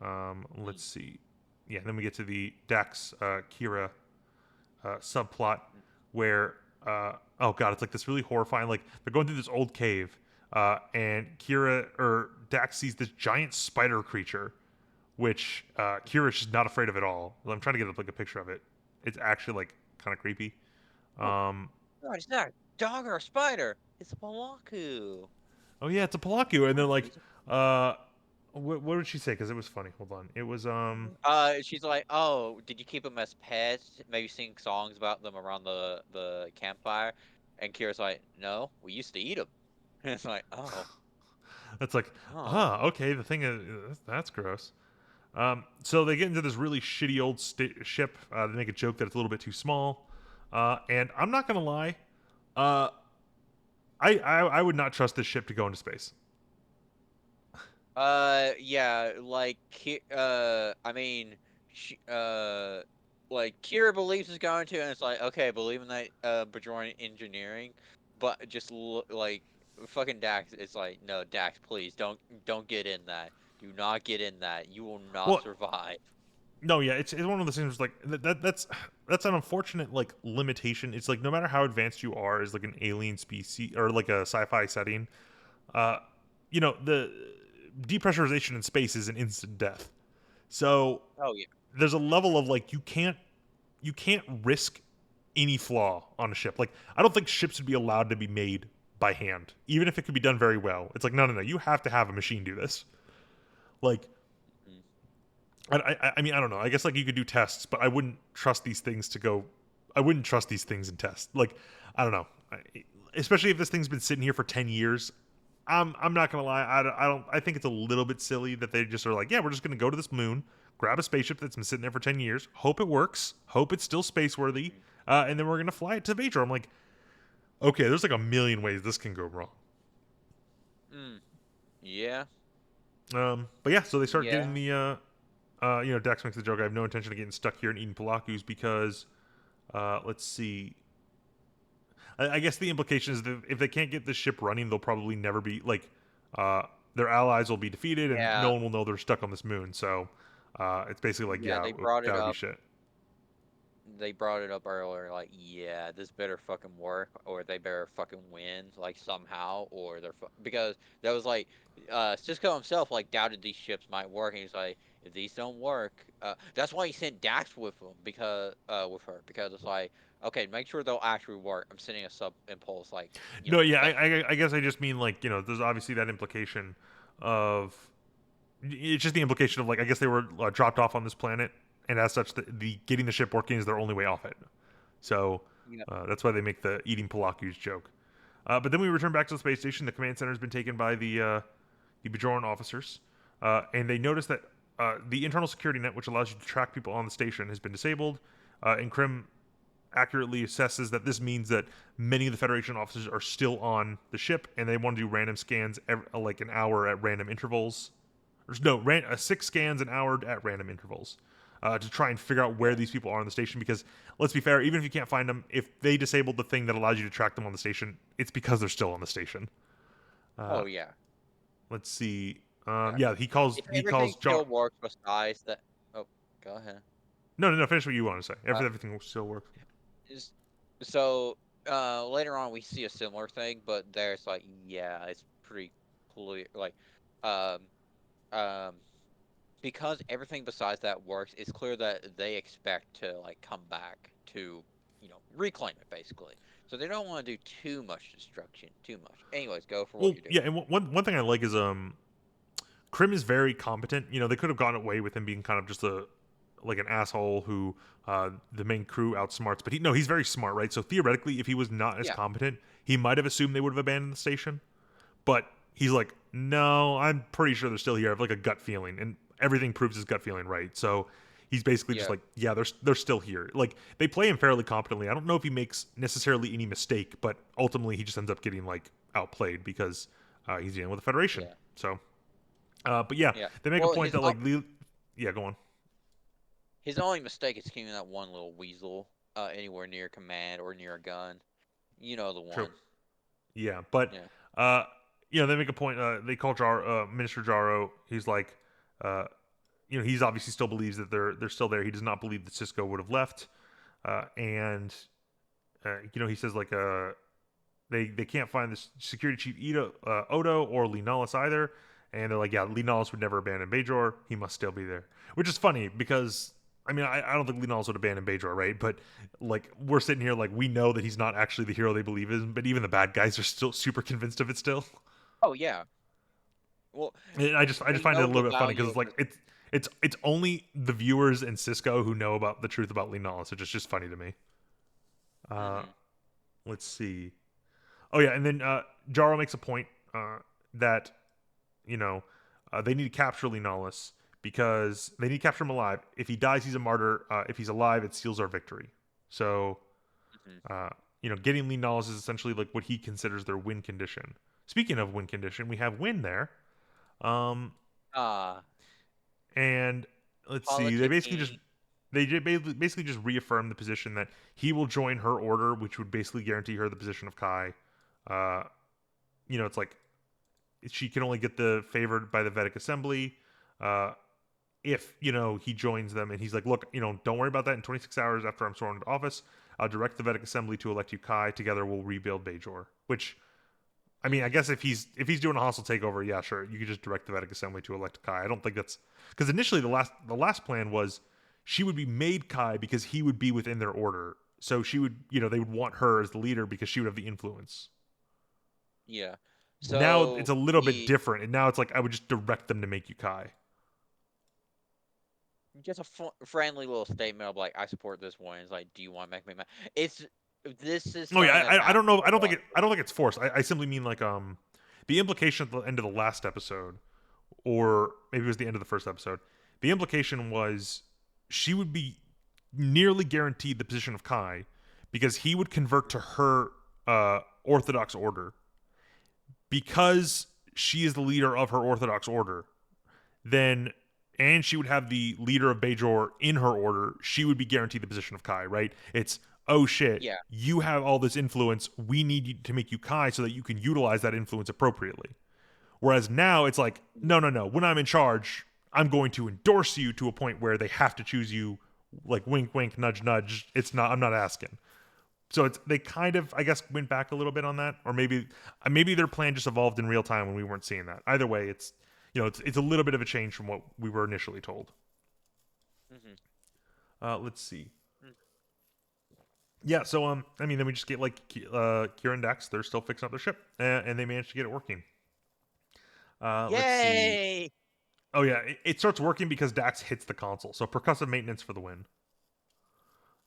Mm, Let's see. Yeah, then we get to the Dax Kira subplot where oh god, it's like this really horrifying. Like they're going through this old cave, and Kira or Dax sees this giant spider creature, which Kira's just not afraid of at all. I'm trying to get like a picture of it. It's actually like kind of creepy. Oh Um, God, it's not a dog or a spider. It's a Malaku. oh yeah, it's a Palaku, and they're like, He's a- uh, what did she say? Because it was funny. Hold on, it was She's like, oh, did you keep them as pets? Maybe sing songs about them around the campfire. And Kira's like, no, we used to eat them. And it's like, oh, that's like, oh, okay. The thing is, that's gross. So they get into this really shitty old ship. They make a joke that it's a little bit too small. And I'm not gonna lie, uh, I would not trust this ship to go into space. yeah, like, I mean, like Kira believes it's going to, and it's like, okay, believe in that, Bajoran engineering, but just like, fucking Dax, it's like, no, Dax, please don't get in that. Do not get in that. You will not Well, survive. No, yeah, it's one of those things like that's an unfortunate like limitation. It's like no matter how advanced you are as like an alien species or like a sci-fi setting, uh, the depressurization in space is an instant death. So Oh yeah. there's a level of like you can't risk any flaw on a ship. Like I don't think ships would be allowed to be made by hand, even if it could be done very well. It's like no, no, no. You have to have a machine do this. Like Mhm. I mean, I don't know. I guess like you could do tests, but I wouldn't trust these things to go. I wouldn't trust these things in tests. Like I don't know. Especially if this thing's been sitting here for 10 years. I'm not gonna lie. I don't. I think it's a little bit silly that they just are like, yeah, we're just gonna go to this moon, grab a spaceship that's been sitting there for 10 years, hope it works, hope it's still space worthy, and then we're gonna fly it to Vajor. I'm like, okay, there's like a million ways this can go wrong. Mm. Yeah. But yeah, so they start getting Yeah. the Dax makes the joke. I have no intention of getting stuck here and eating palakus because, let's see. I guess the implication is that if they can't get this ship running, they'll probably never be like, uh, their allies will be defeated and no Yeah. one will know they're stuck on this moon. So, it's basically like, Yeah. yeah, They brought that it would be up. shit. They brought it up earlier. Like, yeah, this better fucking work, or they better fucking win, like somehow, or because that was like, Cisco himself like doubted these ships might work, and he's like, if these don't work, that's why he sent Dax with him with her because it's like, okay, make sure they'll actually work. I'm sending a sub impulse like, No, yeah, thing. I guess I just mean like there's obviously that implication of it's just the implication of like I guess they were dropped off on this planet, and as such, the getting the ship working is their only way off it. So Yeah. that's why they make the eating palakus joke. But then we return back to the space station. The command center has been taken by the Bajoran officers, and they notice that the internal security net, which allows you to track people on the station, has been disabled. And Krim accurately assesses that this means that many of the Federation officers are still on the ship, and they want to do random scans like an hour at random intervals. No, 6 scans an hour at random intervals. To try and figure out where Yeah. these people are on the station, because let's be fair, even if you can't find them, if they disabled the thing that allows you to track them on the station, it's because they're still on the station. Uh, Oh yeah. let's see. Yeah. Yeah, he calls If he everything calls Jar. still works besides that, oh, go ahead. No, no, no. Finish what you want to say. Uh, Everything still works. is so later on we see a similar thing, but there's like, yeah, it's pretty clear. Like, um, um, because everything besides that works, it's clear that they expect to like come back to, reclaim it basically. So they don't want to do too much destruction, too much. Anyways, go for what Well, you're yeah, doing. and one thing I like is Krim is very competent. They could have gone away with him being kind of just a like an asshole who the main crew outsmarts, but he's very smart, right? So theoretically, if he was not as Yeah, competent, he might have assumed they would have abandoned the station. But he's like, no, I'm pretty sure they're still here. I have like a gut feeling, and everything proves his gut feeling right. So he's basically just yeah, like, yeah, they're still here. Like they play him fairly competently. I don't know if he makes necessarily any mistake, but ultimately he just ends up getting like outplayed because he's dealing with the Federation. yeah, So, but yeah, yeah. they make a Well, point that like, yeah, go on. his only mistake is keeping that one little weasel anywhere near command or near a gun. You know the True. one. Yeah, but Yeah. uh, they make a point. They call Minister Jaro. He's like, uh, he's obviously still believes that they're still there. He does not believe that Cisco would have left. And he says like they can't find the security chief Odo or Lee Nullis either. And they're like, yeah, Lee Nullis would never abandon Bajor. He must still be there, which is funny because. I mean, I don't think Lee Nullis would abandon Bajor, right? But like, we're sitting here like we know that he's not actually the hero they believe in, but even the bad guys are still super convinced of it still. Oh yeah. Well, And I just they find it a know the little bit funny because value it's of like this. it's only the viewers and Cisco who know about the truth about Lee Nullis. It's just funny to me. Uh, Hmm. let's see. Oh yeah, and then Jaro makes a point that you know they need to capture Linalis because they need to capture him alive. If he dies, he's a martyr. If he's alive, it seals our victory. So Hmm. uh, getting Linalis is essentially like what he considers their win condition. Speaking of win condition, we have win there. Um, Ah, and let's see, politicking. basically just reaffirm the position that he will join her order, which would basically guarantee her the position of Kai. Uh, it's like she can only get the favored by the Vedic Assembly. Uh, if he joins them and he's like, look, don't worry about that. In 26 hours after I'm sworn into office, I'll direct the Vedic Assembly to elect you Kai. Together, we'll rebuild Bajor. Which, I mean, I Mhm. guess if he's doing a hostile takeover, yeah, sure, you could just direct the Vedic Assembly to elect Kai. I don't think that's because initially the last plan was she would be made Kai because he would be within their order. So she would, they would want her as the leader because she would have the influence. Yeah. Now it's So a little bit he different, and now it's like I would just direct them to make you Kai. just a friendly little statement of like, I support this one. It's like, do you want to make me mad? It's this is Oh yeah, something that's I don't happened know. a lot. I don't think it's forced. I simply mean like the implication at the end of the last episode, or maybe it was the end of the first episode. The implication was she would be nearly guaranteed the position of Kai because he would convert to her Orthodox order because she is the leader of her Orthodox order. Then and she would have the leader of Bajor in her order, she would be guaranteed the position of Kai, right? It's, oh shit, Yeah. you have all this influence. We need you to make you Kai so that you can utilize that influence appropriately. Whereas now it's like, Yeah. no, no, no. When I'm in charge, I'm going to endorse you to a point where they have to choose you, like wink, wink, nudge, nudge. It's not. I'm not asking. So it's they kind of, I guess, went back a little bit on that, or maybe their plan just evolved in real time when we weren't seeing that. Either way, it's a little bit of a change from what we were initially told. Hmm. Let's see. Yeah, so I mean, then we just get like Kira and Dax. They're still fixing up their ship, and they managed to get it working. Let's see. Yay! Oh yeah, it starts working because Dax hits the console. So percussive maintenance for the win.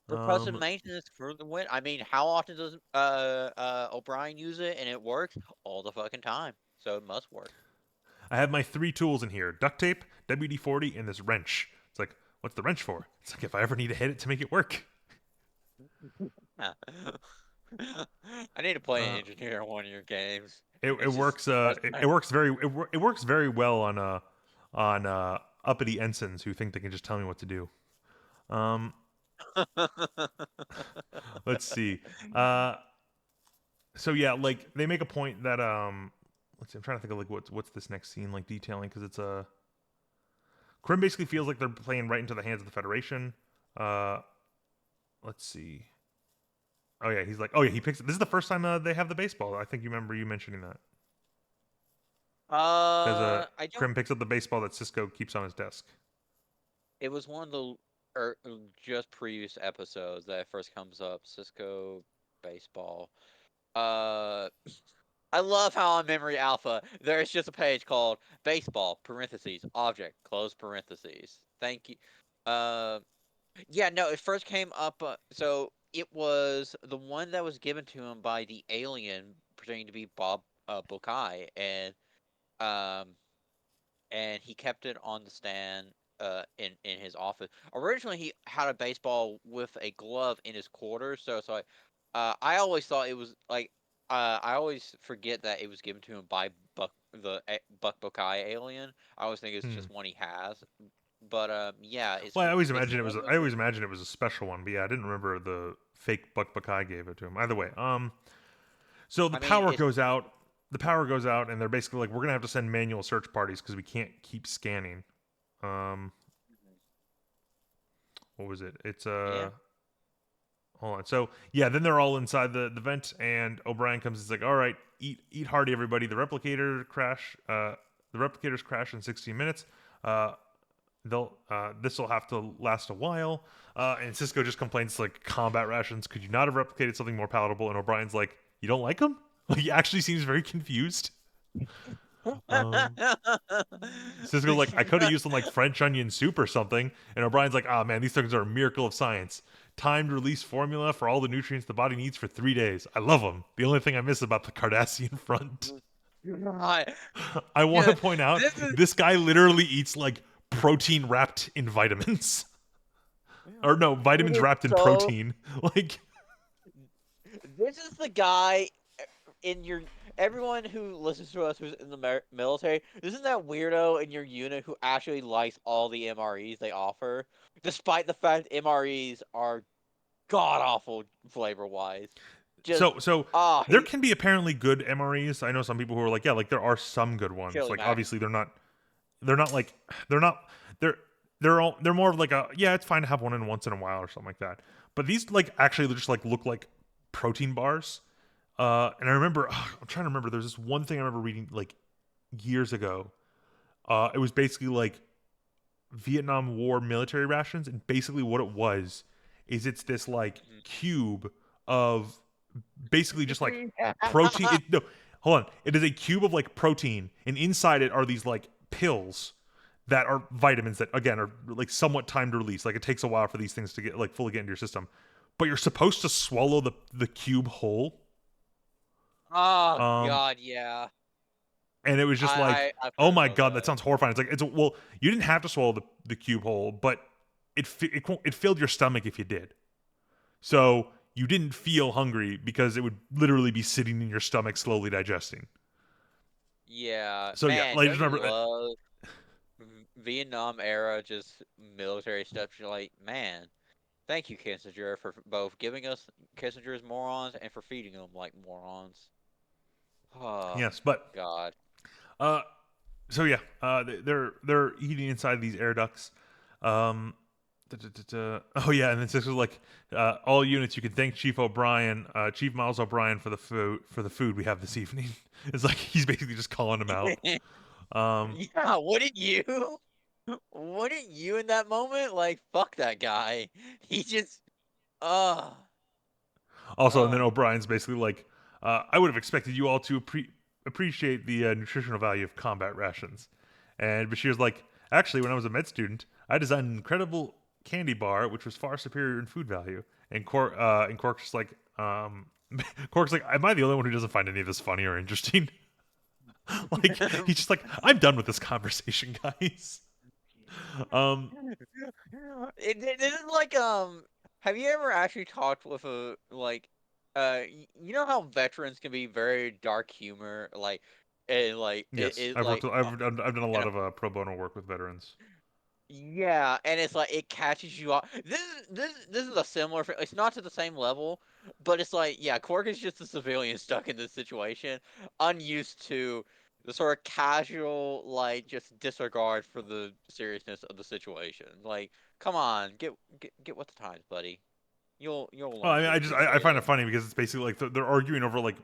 Percussive Um, maintenance for the win. I mean, how often does O'Brien use it and it works? All the fucking time. So it must work. I have my three tools in here: duct tape, WD-40, and this wrench. It's like, what's the wrench for? It's like if I ever need to hit it to make it work. I need to play an Uh, engineer in one of your games. it It's just works. It works it works very well on uppity ensigns who think they can just tell me what to do. Um, let's see. Uh, so yeah, like they make a point that let's see. I'm trying to think of like what's this next scene like detailing because it's a Krim basically feels like they're playing right into the hands of the Federation. Uh, let's see. Oh yeah, he's like, oh yeah, he picks. This is the first time they have the baseball. I think you remember you mentioning that because I don't. Krim picks up the baseball that Sisko keeps on his desk. It was one of the just previous episodes that first comes up. Cisco baseball. Uh, I love how on Memory Alpha there's just a page called baseball parentheses object close parentheses. Thank you. Uh, yeah, no, it first came up. So it was the one that was given to him by the alien pretending to be Bob Bokai, um, and he kept it on the stand in his office. Originally, he had a baseball with a glove in his quarters, so it's like I always thought it was like I always forget that it was given to him by Buck Bokai alien. I always think it's Hmm. just one he has, but yeah, Well, it's one I with always imagined it was a special one, but yeah, I didn't remember the fake Buck Buckeye gave it to him. Either way, so the I mean power it's goes out. The power goes out, and they're basically like, we're gonna have to send manual search parties because we can't keep scanning. Um, what was it? It's yeah. hold on. So yeah, then they're all inside the vent, and O'Brien comes. He's like, all right, eat hearty, everybody. The replicators crash in 16 minutes. Uh, they'll this will have to last a while. And Cisco just complains like combat rations. Could you not have replicated something more palatable? And O'Brien's like, you don't like them? Like he actually seems very confused. Um, Cisco's like, I could have used some like French onion soup or something. And O'Brien's like, ah man, these things are a miracle of science. Timed release formula for all the nutrients the body needs for 3 days. I love them. The only thing I miss about the Cardassian front. God. I want to Yeah, point out this is this guy literally eats like protein wrapped in vitamins. Or no, it vitamins is wrapped in so. protein. Like, This is the guy in your everyone who listens to us who's in the military. Isn't that weirdo in your unit who actually likes all the MREs they offer, despite the fact MREs are god awful flavor wise. Just so there he can be apparently good MREs. I know some people who are like, yeah, like there are some good ones. chili Like mac. obviously they're not like they're not they're they're more of like a yeah, it's fine to have one in once in a while or something like that. But these like actually just like look like protein bars. And I remember I'm trying to remember. There's this one thing I remember reading like years ago. It was basically like Vietnam War military rations, and basically what it was is it's this like cube of basically just like protein. Mhm. It, no, hold on. It is a cube of like protein, and inside it are these like pills that are vitamins that again are like somewhat timed release. Like it takes a while for these things to get like fully get into your system, but you're supposed to swallow the cube whole. Oh Um, God, yeah. and it was just like, I've oh heard my about god, that that. sounds horrifying. It's like it's well, you didn't have to swallow the cube whole, but it filled your stomach if you did. So you didn't feel hungry because it would literally be sitting in your stomach slowly digesting. Yeah, So yeah, man, like don't just you remember that. love Vietnam era just military stuff? You're like, man, thank you, Kissinger, for both giving us Kissinger's morons and for feeding them like morons. Oh Yes, but God. uh, so yeah, they're eating inside these air ducts. Um, oh yeah, and then this was like all units. You can thank Chief O'Brien, Chief Miles O'Brien for the food we have this evening. It's like he's basically just calling him out. Um, Yeah, wouldn't you? Wouldn't you in that moment? Like, fuck that guy. He just, uh, Also, and then uh. O'Brien's basically like, I would have expected you all to appreciate the nutritional value of combat rations. And Bashir's like, actually, when I was a med student, I designed an incredible candy bar which was far superior in food value. And Quark's just like, Quark's like, am I the only one who doesn't find any of this funny or interesting? Like, he's just like, I'm done with this conversation, guys. Um, This is like have you ever actually talked with a like you know how veterans can be very dark humor like and like yes, it like I've done a and lot of pro bono work with veterans. yeah, and it's like it catches you off. This is a similar. It's not to the same level, but it's like yeah, Quark is just a civilian stuck in this situation, unused to the sort of casual like just disregard for the seriousness of the situation. Like, come on, get with the times, buddy. You'll Well, learn I mean, to I appreciate find it it. funny because it's basically like they're arguing over like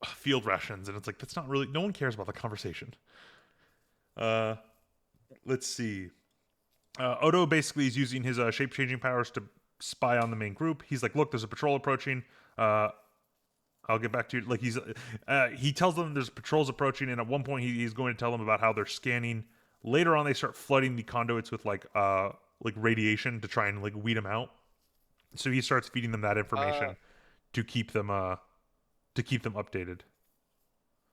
field rations, and it's like that's not really no one cares about the conversation. Uh, let's see. Odo basically is using his shape changing powers to spy on the main group. He's like, look, there's a patrol approaching. Uh, I'll get back to you. Like he tells them there's patrols approaching, and at one point he's going to tell them about how they're scanning. Later on, they start flooding the conduits with like radiation to try and like weed them out. So he starts feeding them that Uh, information to keep them updated.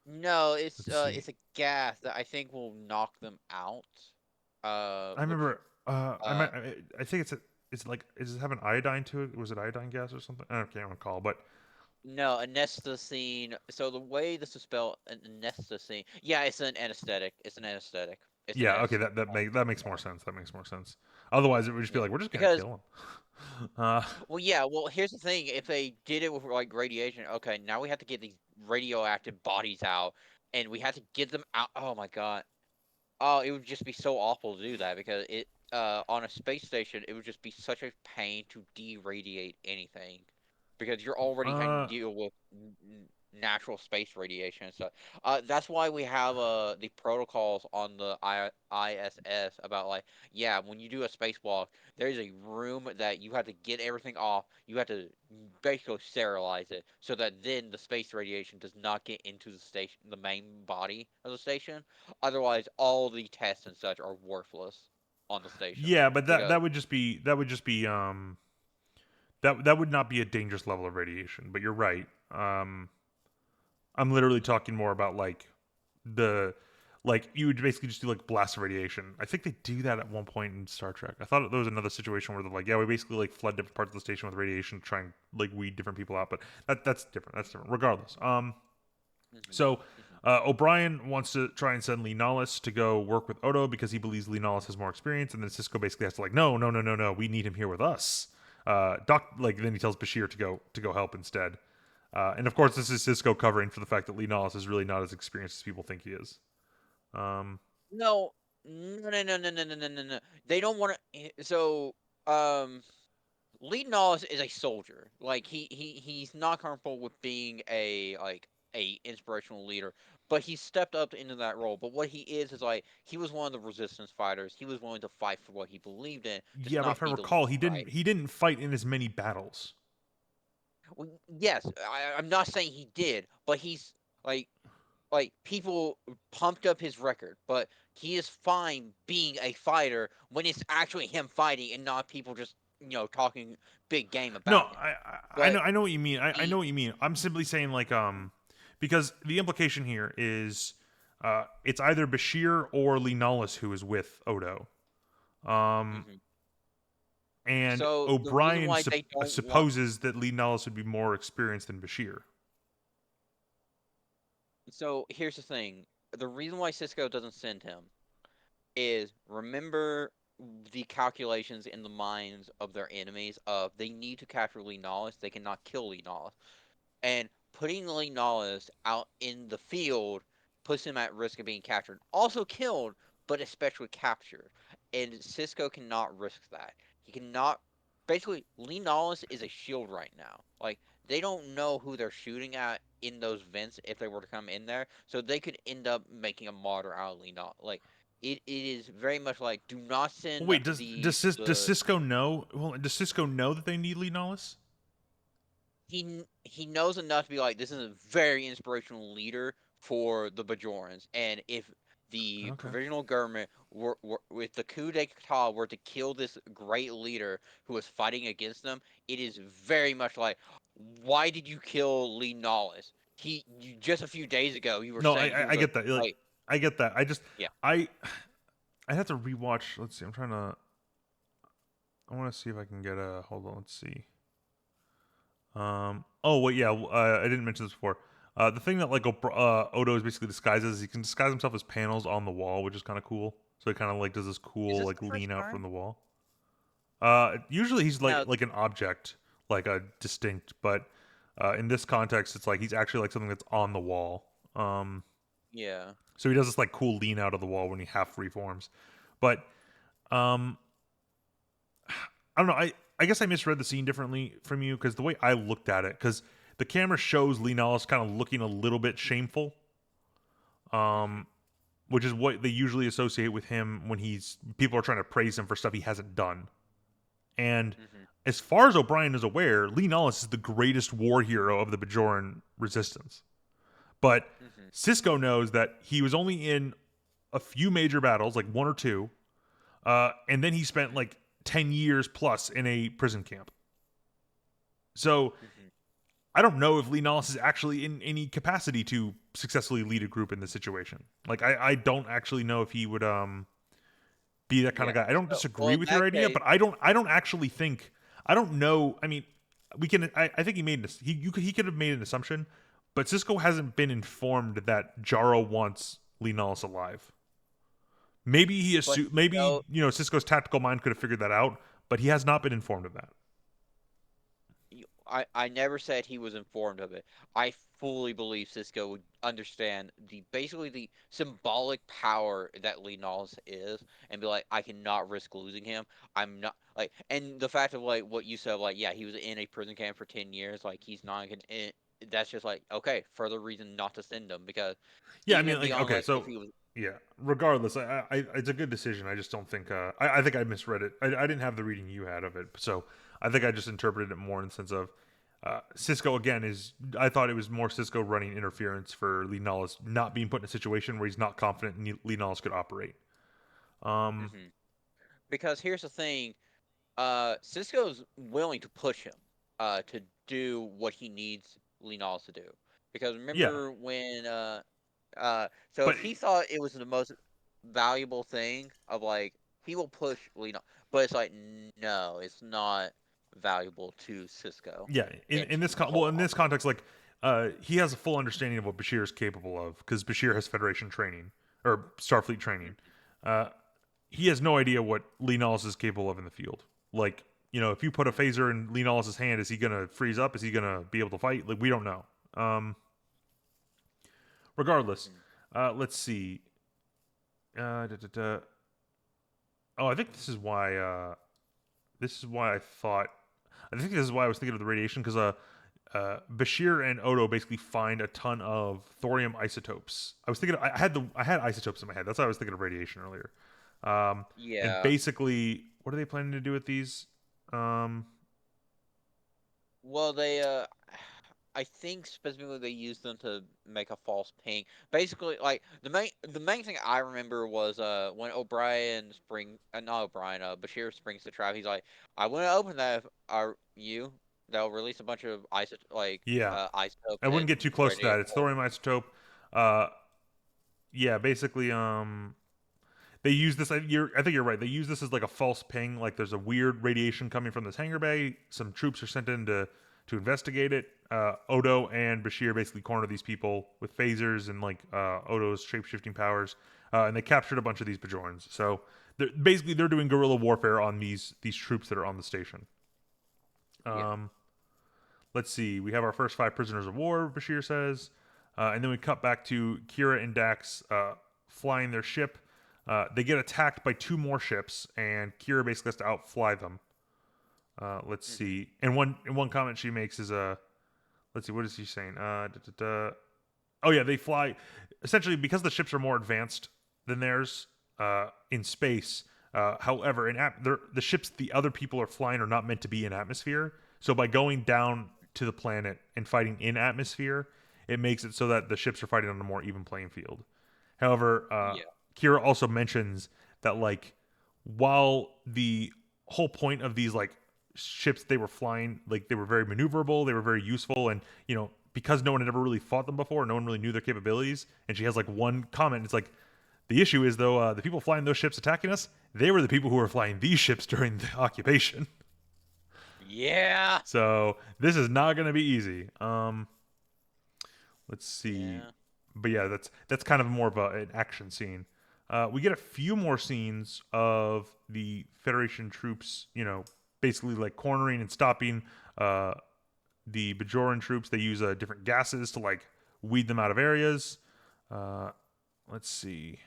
no, Let's see. it's a gas that I think will knock them out. I Which remember. I uh might. I think it's a. It's like. Does it have an iodine to it? Was it iodine gas or something? I can't recall. But No, anesthetine. So the way this is spelled, anesthetine. Yeah, it's an anesthetic. It's an anesthetic. It's an yeah, okay. anesthetic. That makes more sense. That makes more sense. Otherwise, it would just be Yeah, like we're just gonna because kill him. well, yeah. Well, here's the thing. If they did it with like radiation, okay, now we have to get these radioactive bodies out, and we have to get them out. Oh my god. Oh, it would just be so awful to do that because it on a space station it would just be such a pain to deradiate anything because you're already having to uh, deal with natural space radiation and stuff. That's why we have the protocols on the ISS about like yeah, when you do a spacewalk, there's a room that you have to get everything off. You have to basically sterilize it so that then the space radiation does not get into the station, the main body of the station. Otherwise, all the tests and such are worthless on the station yeah, but because that would just be that would not be a dangerous level of radiation. But you're right. I'm literally talking more about the like you would basically just do like blast of radiation. I think they do that at one point in Star Trek. I thought there was another situation where they're like, yeah, we basically like flood different parts of the station with radiation to try and like weed different people out. But that's different. That's different. Regardless. hmm So hmm O'Brien wants to try and send Lee Nollis to go work with Odo because he believes Lee Nollis has more experience, and then Cisco basically has to like, no, no, no, no, no, we need him here with us. Doc, like then he tells Bashir to go help instead. And of course, this is Cisco covering for the fact that Lee Nollis is really not as experienced as people think he is. Um, no. No, no, no, no, no, no, no, no, no. They don't want to. So, um, Lee Nollis is a soldier. Like he's not comfortable with being a inspirational leader, but he stepped up into that role. But what he is like he was one of the resistance fighters. He was willing to fight for what he believed in, just Yeah, but if not I be the recall, leader, right? he didn't fight in as many battles. Well, yes, I'm not saying he did, but he's like people pumped up his record, but he is fine being a fighter when it's actually him fighting and not people just talking big game No, about him. But I know what you mean. I the know what you mean. I'm simply saying like because the implication here is it's either Bashir or Lee Nollis who is with Odo. Um, mhm. and So the reason O'Brien why they don't want supposes that Lee Nollis would be more experienced than Bashir. so here's the thing. The reason why Cisco doesn't send him is remember the calculations in the minds of their enemies of they need to capture Lee Nollis, they cannot kill Lee Nollis. And putting Lee Nollis out in the field puts him at risk of being captured. Also killed, but especially captured. And Cisco cannot risk that. He cannot. Basically, Lee Nollis is a shield right now. Like, they don't know who they're shooting at in those vents if they were to come in there. So they could end up making a martyr out of Lee Nollis. Like, it is very much like do not Well, send wait, does the Cisco know? Well, does Cisco know that they need Lee Nollis? he knows enough to be like this is a very inspirational leader for the Bajorans, and if the Okay. provisional government with the coup d'état were to kill this great leader who was fighting against them, it is very much like, why did you kill Lee Nollis? Just a few days ago you were No, saying he I was a get that. Like, like I get that. yeah. I I have to rewatch. Let's see. I'm trying to. I want to see if I can get a. Hold on. Let's see. Oh wait, yeah. I didn't mention this before. The thing that like Odo is basically disguised as, he can disguise himself as panels on the wall, which is kind of cool. So he kind of like does this Is cool this like the first lean out from time? the wall. Usually he's No, like an object, like a distinct, but in this context, it's like he's actually like something that's on the wall. yeah, So he does this like cool lean out of the wall when he half reforms. But um, I don't know. I guess I misread the scene differently from you because the way I looked at it, because the camera shows Lee Nollis kind of looking a little bit shameful, hmm, which is what they usually associate with him when people are trying to praise him for stuff he hasn't done. And hmm, as far as O'Brien is aware, Lee Nollis is the greatest war hero of the Bajoran resistance. But hmm. Sisko knows that he was only in a few major battles, like one or two, and then he spent Hmm, like 10 years plus in a prison camp. So hmm. I don't know if Lee Nollis is actually in any capacity to successfully lead a group in this situation. Like I don't actually know if he would be that kind of Yeah. guy. I don't So, well, disagree in with your that idea, case, but I don't actually think I don't know. I mean, we can. I think he made he could have made an assumption, but Cisco hasn't been informed that Jaro wants Lee Nollis alive. Maybe but maybe no, Cisco's tactical mind could have figured that out, but he has not been informed of that. I never said he was informed of it. I fully believe Cisco would understand basically the symbolic power that Lee Nolls is and be like, I cannot risk losing him. I'm not like, and the fact of like what you said, like, yeah, he was in a prison camp for 10 years, like he's not gonna. That's just like okay, further reason not to send him because Yeah, I mean, even like, beyond okay, like if so he was yeah. Regardless, it's a good decision. I just don't think. I think I misread it. I didn't have the reading you had of it, so I think I just interpreted it more in the sense of Cisco again is. I thought it was more Cisco running interference for Lee Nollis not being put in a situation where he's not confident Lee Nollis could operate. Um, hmm because here's the thing, Cisco's willing to push him to do what he needs Linals to do. Because yeah, remember when so but if he thought it was the most valuable thing of like he will push Linal, but it's like no, it's not valuable to Cisco yeah, and in to this the whole in this army. context, like he has a full understanding of what Bashir is capable of because Bashir has Federation training or Starfleet training. Uh, he has no idea what Lee Nollis is capable of in the field. Like, if you put a phaser in Lee Nollis's hand, is he gonna freeze up? Is he gonna be able to fight? Like, we don't know. Regardless, let's see. Da, da, da. Oh, I think this is why. This is why I thought. I think this is why I was thinking of the radiation because Bashir and Odo basically find a ton of thorium isotopes. I was thinking I had isotopes in my head. That's why I was thinking of radiation earlier. And Yeah. basically, what are they planning to do with these? Um, Well, I think specifically they used them to make a false ping. Basically, like the main thing I remember was when not O'Brien, Bashir springs the trap. He's like, I want to open that. If are you? They'll release a bunch of yeah, isotopes I wouldn't and get too close to that. It's radiation. thorium isotope. Uh, yeah, basically, they use this. I think you're right. They use this as like a false ping. Like there's a weird radiation coming from this hangar bay. Some troops are sent in to investigate it. Odo and Bashir basically corner these people with phasers and like Odo's shape shifting powers, and they captured a bunch of these Bajorans. So they're doing guerrilla warfare on these troops that are on the station. Yeah. Um, let's see. We have our first 5 prisoners of war. Bashir says, and then we cut back to Kira and Dax flying their ship. They get attacked by 2 more ships, and Kira basically has to outfly them. Let's Hmm. see. And one comment she makes is let's see, what is she saying? Oh yeah, they fly essentially because the ships are more advanced than theirs in space. However, the ships the other people are flying are not meant to be in atmosphere. So by going down to the planet and fighting in atmosphere, it makes it so that the ships are fighting on a more even playing field. However, Yeah. Kira also mentions that like while the whole point of these like ships they were flying, like they were very maneuverable, they were very useful, and because no one had ever really fought them before, no one really knew their capabilities. And she has like one comment. It's like the issue is though the people flying those ships attacking us, they were the people who were flying these ships during the occupation. Yeah. So this is not going to be easy. Let's see. Yeah. But yeah, that's kind of more of an action scene. We get a few more scenes of the Federation troops, basically like cornering and stopping uh, the Bajoran troops. They use different gases to like weed them out of areas. Uh, let's see.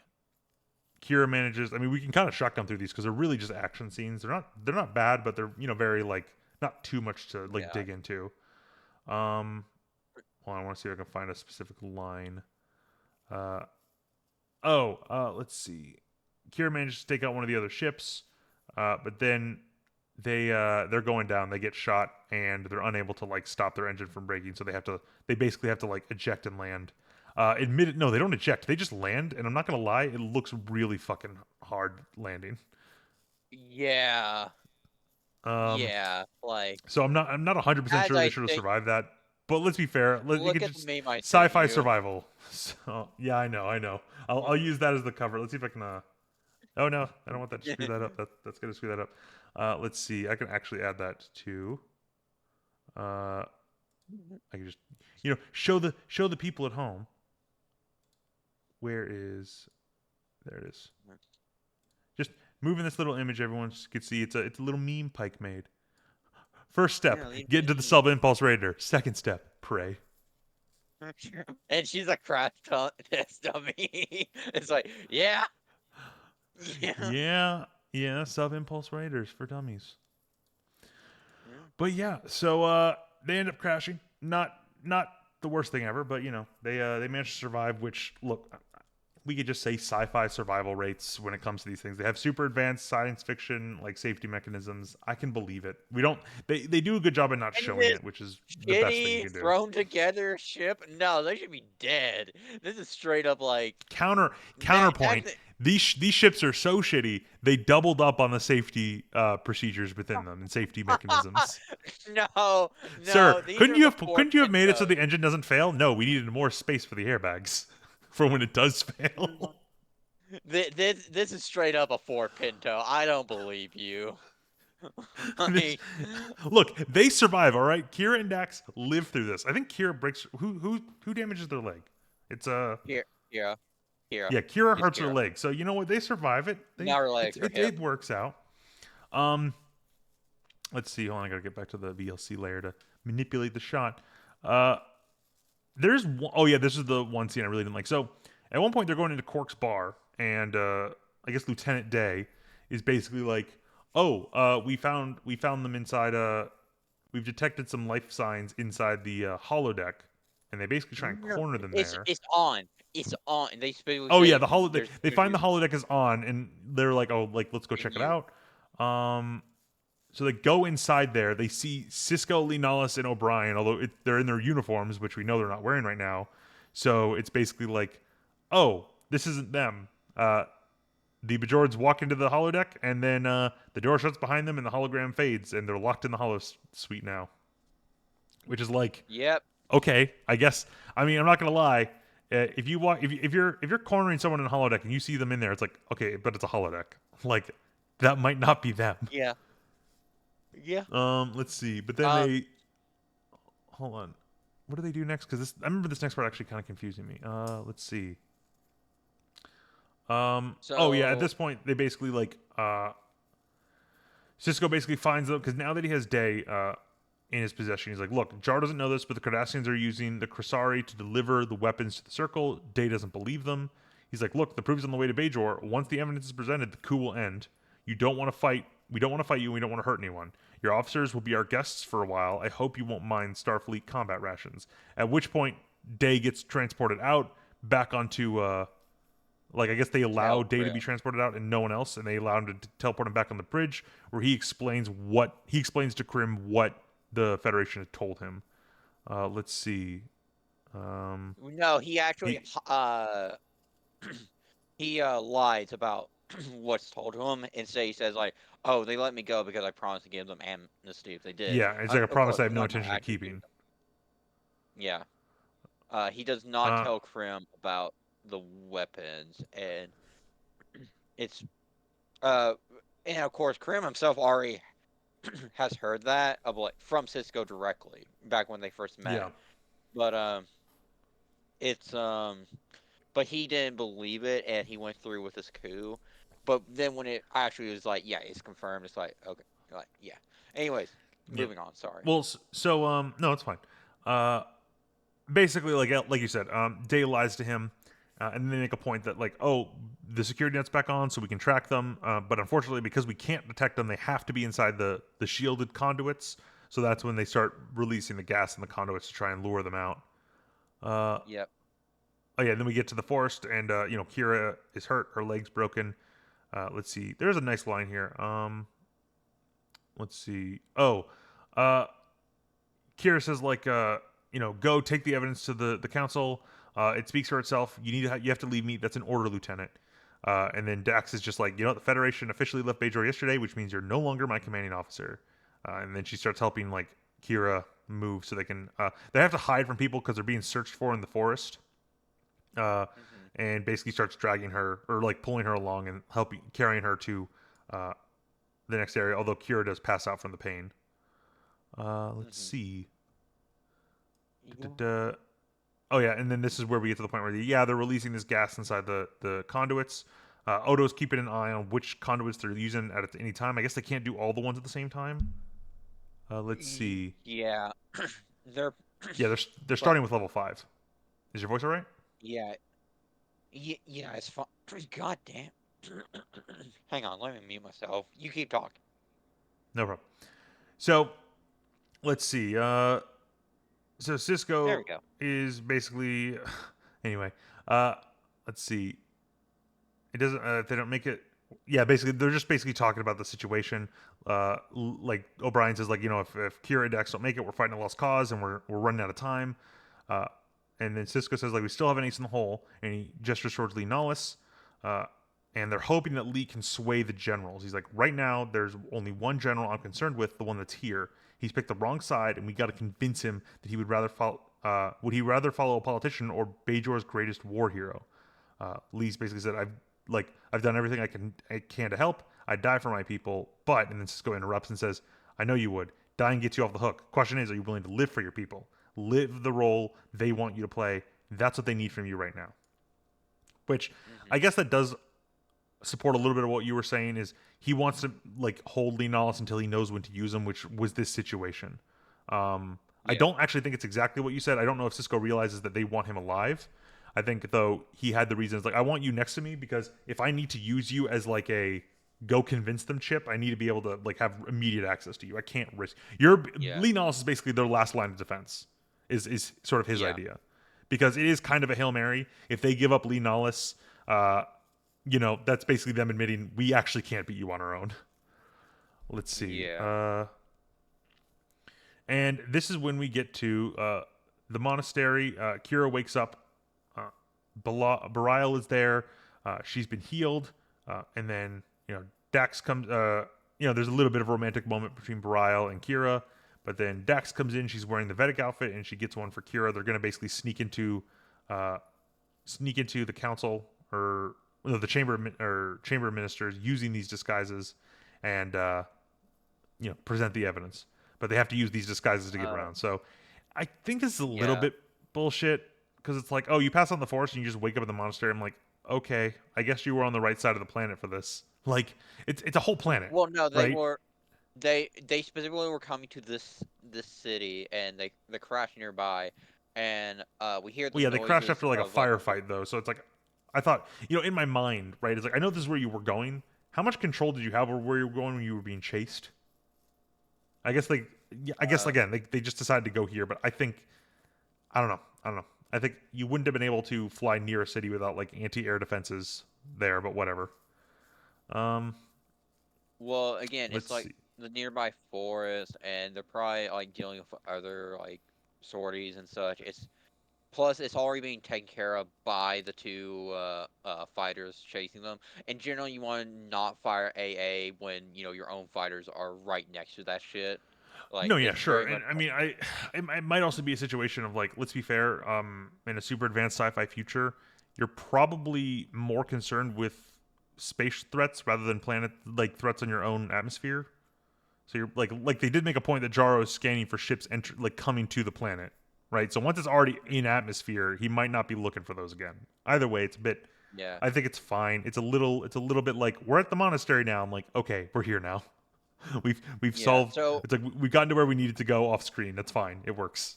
Kira manages. I mean, we can kind of shotgun through these because they're really just action scenes. They're not bad, but they're very like not too much to like Yeah. dig into. Um, well, I want to see if I can find a specific line. Uh, let's see. Kira manages to take out one of the other ships, but then they're going down. They get shot and they're unable to like stop their engine from breaking. So they basically have to like eject and land. No, they don't eject. They just land. And I'm not gonna lie, it looks really fucking hard landing. Yeah. Um, Yeah. Like, so I'm not 100% as sure they I should have think, survived that. But let's be fair. You look could at the just meme I sent sci-fi you. survival. So yeah, I know. I'll use that as the cover. Let's see if I can. Oh no, I don't want that to screw that up. That's gonna screw that up. Let's see. I can actually add that to. Uh, I can just show the people at home. Where is there it is. Just moving this little image, everyone can see. It's a little meme Pike made. First Yeah, step: leave get into the me. sub impulse raider. Second step: pray. And she's a test dummy. It's like, yeah, yeah, Yeah, yeah, sub impulse raiders for dummies. yeah. But yeah, so they end up crashing. Not the worst thing ever, but they managed to survive. Which look, we could just say sci-fi survival rates when it comes to these things. They have super advanced science fiction like safety mechanisms. I can believe it. We don't. They do a good job at not And showing this it, which is the best thing you shitty can do. thrown together ship. No, they should be dead. This is straight up like Counterpoint. that's These ships are so shitty. They doubled up on the safety procedures within them and safety mechanisms. no, Sir, no. These are the four couldn't you have made it so Pintos. the engine doesn't fail? No, we needed more space for the airbags for when it does fail. This is straight up a four Pinto. I don't believe you. This, Like, look, they survive. All right, Kira and Dax live through this. I think Kira breaks. Who damages their leg? It's here, Kira, Kira. yeah, Kira It's hurts her Kira. leg. So you know what? They survive it. Not her legs, her hip. It works out. Um, let's see. Hold on, I gotta get back to the VLC layer to manipulate the shot. Uh, oh yeah, this is the one scene I really didn't like. So at one point they're going into Cork's bar and I guess Lieutenant Day is basically like, "Oh, we found them inside. We've detected some life signs inside the holodeck, and they basically try and No, corner them it's there." it's on. It's on. And they specifically Oh yeah, say the holo there's they gonna find be the holodeck is on, and they're like, "Oh, like let's go check it continue. out." So they go inside there. They see Cisco, Linalis, and O'Brien, although they're in their uniforms, which we know they're not wearing right now. So it's basically like, "Oh, this isn't them." The Bajords walk into the holodeck, and then the door shuts behind them, and the hologram fades, and they're locked in the holo suite now. Which is like, Yep. okay, I guess. I mean, I'm not gonna lie. If you walk, if you're cornering someone in a holodeck and you see them in there, it's like, okay, but it's a holodeck. Like that might not be them. Yeah. Yeah. Let's see. But then Um. they hold on. What do they do next? Because I remember this next part actually kind of confusing me. Let's see. Oh yeah, at So this point they basically like Cisco basically finds them because now that he has Day in his possession, he's like, "Look, Jar doesn't know this, but the Cardassians are using the Krasari to deliver the weapons to the Circle. Day doesn't believe them. He's like, "Look, the proof's on the way to Bajor. Once the evidence is presented, the coup will end. You don't want to fight. We don't want to fight you, and we don't want to hurt anyone. Your officers will be our guests for a while. I hope you won't mind Starfleet combat rations." At which point, Day gets transported out back onto like I guess they allow tell Day to be Krim. transported out and no one else, and they allow him to teleport him back on the bridge, where he explains to Krim what the Federation had told him. Let's see. Um, No, he actually he he lies about what's told to him. Instead, he says like, "Oh, they let me go because I promised to give them amnesty if they did." yeah, it's like a Of promise course, I have he's no not gonna intention of actually give keeping. them. Yeah. He does not Uh, tell Krim about the weapons, and it's uh, and of course, Krim himself already has heard that of like from Cisco directly back when they first yeah, met. But it's but he didn't believe it, and he went through with his coup. But then when it actually was like, yeah, it's confirmed. It's like, okay, like, yeah. Anyways, yeah. moving on. Sorry. Well, so no, it's fine. Uh, basically like you said, Day lies to him, and then they make a point that like, oh, the security net's back on, so we can track them. But unfortunately, because we can't detect them, they have to be inside the shielded conduits. So that's when they start releasing the gas in the conduits to try and lure them out. Uh, Yep. oh yeah, then we get to the forest, and Kira is hurt, her leg's broken. Let's see, there's a nice line here. Let's see. Oh, uh, Kira says like go take the evidence to the council. It speaks for itself. You have to leave me. That's an order, Lieutenant. And then Dax is just like, the Federation officially left Bajor yesterday, which means you're no longer my commanding officer. And then she starts helping like Kira move so they have to hide from people because they're being searched for in the forest. Uh, Hmm. and basically starts dragging her or like pulling her along and carrying her to uh, the next area. Although Kira does pass out from the pain. Let's Hmm. see. Yeah. Da-da-da. Oh yeah, and then this is where we get to the point where they're releasing this gas inside the conduits. Odo's keeping an eye on which conduits they're using at any time. I guess they can't do all the ones at the same time. Let's see. Yeah. They're Yeah, they're but starting with level 5. Is your voice all right? yeah, yeah, it's fine. God damn. Hang on, let me mute myself. You keep talking. No problem. So let's see. So There Cisco we go. is basically anyway. Uh, let's see. It doesn't. They don't make it. Yeah, basically, they're just basically talking about the situation. Like O'Brien says, like if Kira and Dax don't make it, we're fighting a lost cause, and we're running out of time. Uh, and then Cisco says like we still have an ace in the hole, and he gestures towards Lee Nollis. Uh, and they're hoping that Lee can sway the generals. He's like, right now, there's only one general I'm concerned with, the one that's here. He's picked the wrong side, and we got to convince him that he would rather follow. Would he rather follow a politician or Bajor's greatest war hero? Lee's basically said, I've done everything I can to help. I'd die for my people, but and then Cisco interrupts and says, I know you would. Dying gets you off the hook. Question is, are you willing to live for your people? Live the role they want you to play. That's what they need from you right now. Which I Hmm. guess that does support a little bit of what you were saying is he wants to like hold Lee Nollis until he knows when to use him, which was this situation. I Yeah. don't actually think it's exactly what you said. I don't know if Cisco realizes that they want him alive. I think though he had the reasons like I want you next to me because if I need to use you as like a go convince them chip, I need to be able to like have immediate access to you. I can't risk your Yeah. Lee Nollis is basically their last line of defense. Is sort of his Yeah. idea because it is kind of a Hail Mary. If they give up Lee Nollis, that's basically them admitting we actually can't beat you on our own. Let's see. Yeah. And this is when we get to the monastery. Kira wakes up. Uh, Belial is there. She's been healed. And then, Dax comes. There's a little bit of a romantic moment between Belial and Kira. But then Dax comes in. She's wearing the Vedic outfit, and she gets one for Kira. They're going to basically sneak into the council or the chamber of ministers using these disguises, and present the evidence. But they have to use these disguises to get Uh, around. So I think this is a little yeah. bit bullshit because it's like, oh, you pass on the force and you just wake up in the monastery. I'm like, okay, I guess you were on the right side of the planet for this. Like, it's a whole planet, Well, no, right? they specifically were coming to this city, and they crashed nearby, and we hear the Well, yeah, they crashed noises after like a of like firefight though, so it's like, I thought, in my mind, right? It's like I know this is where you were going. How much control did you have over where you were going when you were being chased? I guess yeah, I guess uh again, they just decided to go here, but I think I don't know. I don't know. I think you wouldn't have been able to fly near a city without like anti-air defenses there, but whatever. Um, well, again, it's let's like see. the nearby forest, and they're probably like dealing with other like sorties and such. It's already being taken care of by the two fighters chasing them. And generally, you want to not fire AA when your own fighters are right next to that shit. Like No, yeah, it's sure. very And much I like, mean, it might also be a situation of like, let's be fair. In a super advanced sci-fi future, you're probably more concerned with space threats rather than planet like threats on your own atmosphere. So you're like they did make a point that Jaro is scanning for ships like coming to the planet, right? So once it's already in atmosphere, he might not be looking for those again. Either way, it's a bit. yeah, I think it's fine. It's a little bit like we're at the monastery now. I'm like, okay, we're here now. We've yeah. solved. So It's like we've gotten to where we needed to go off screen. That's fine. It works.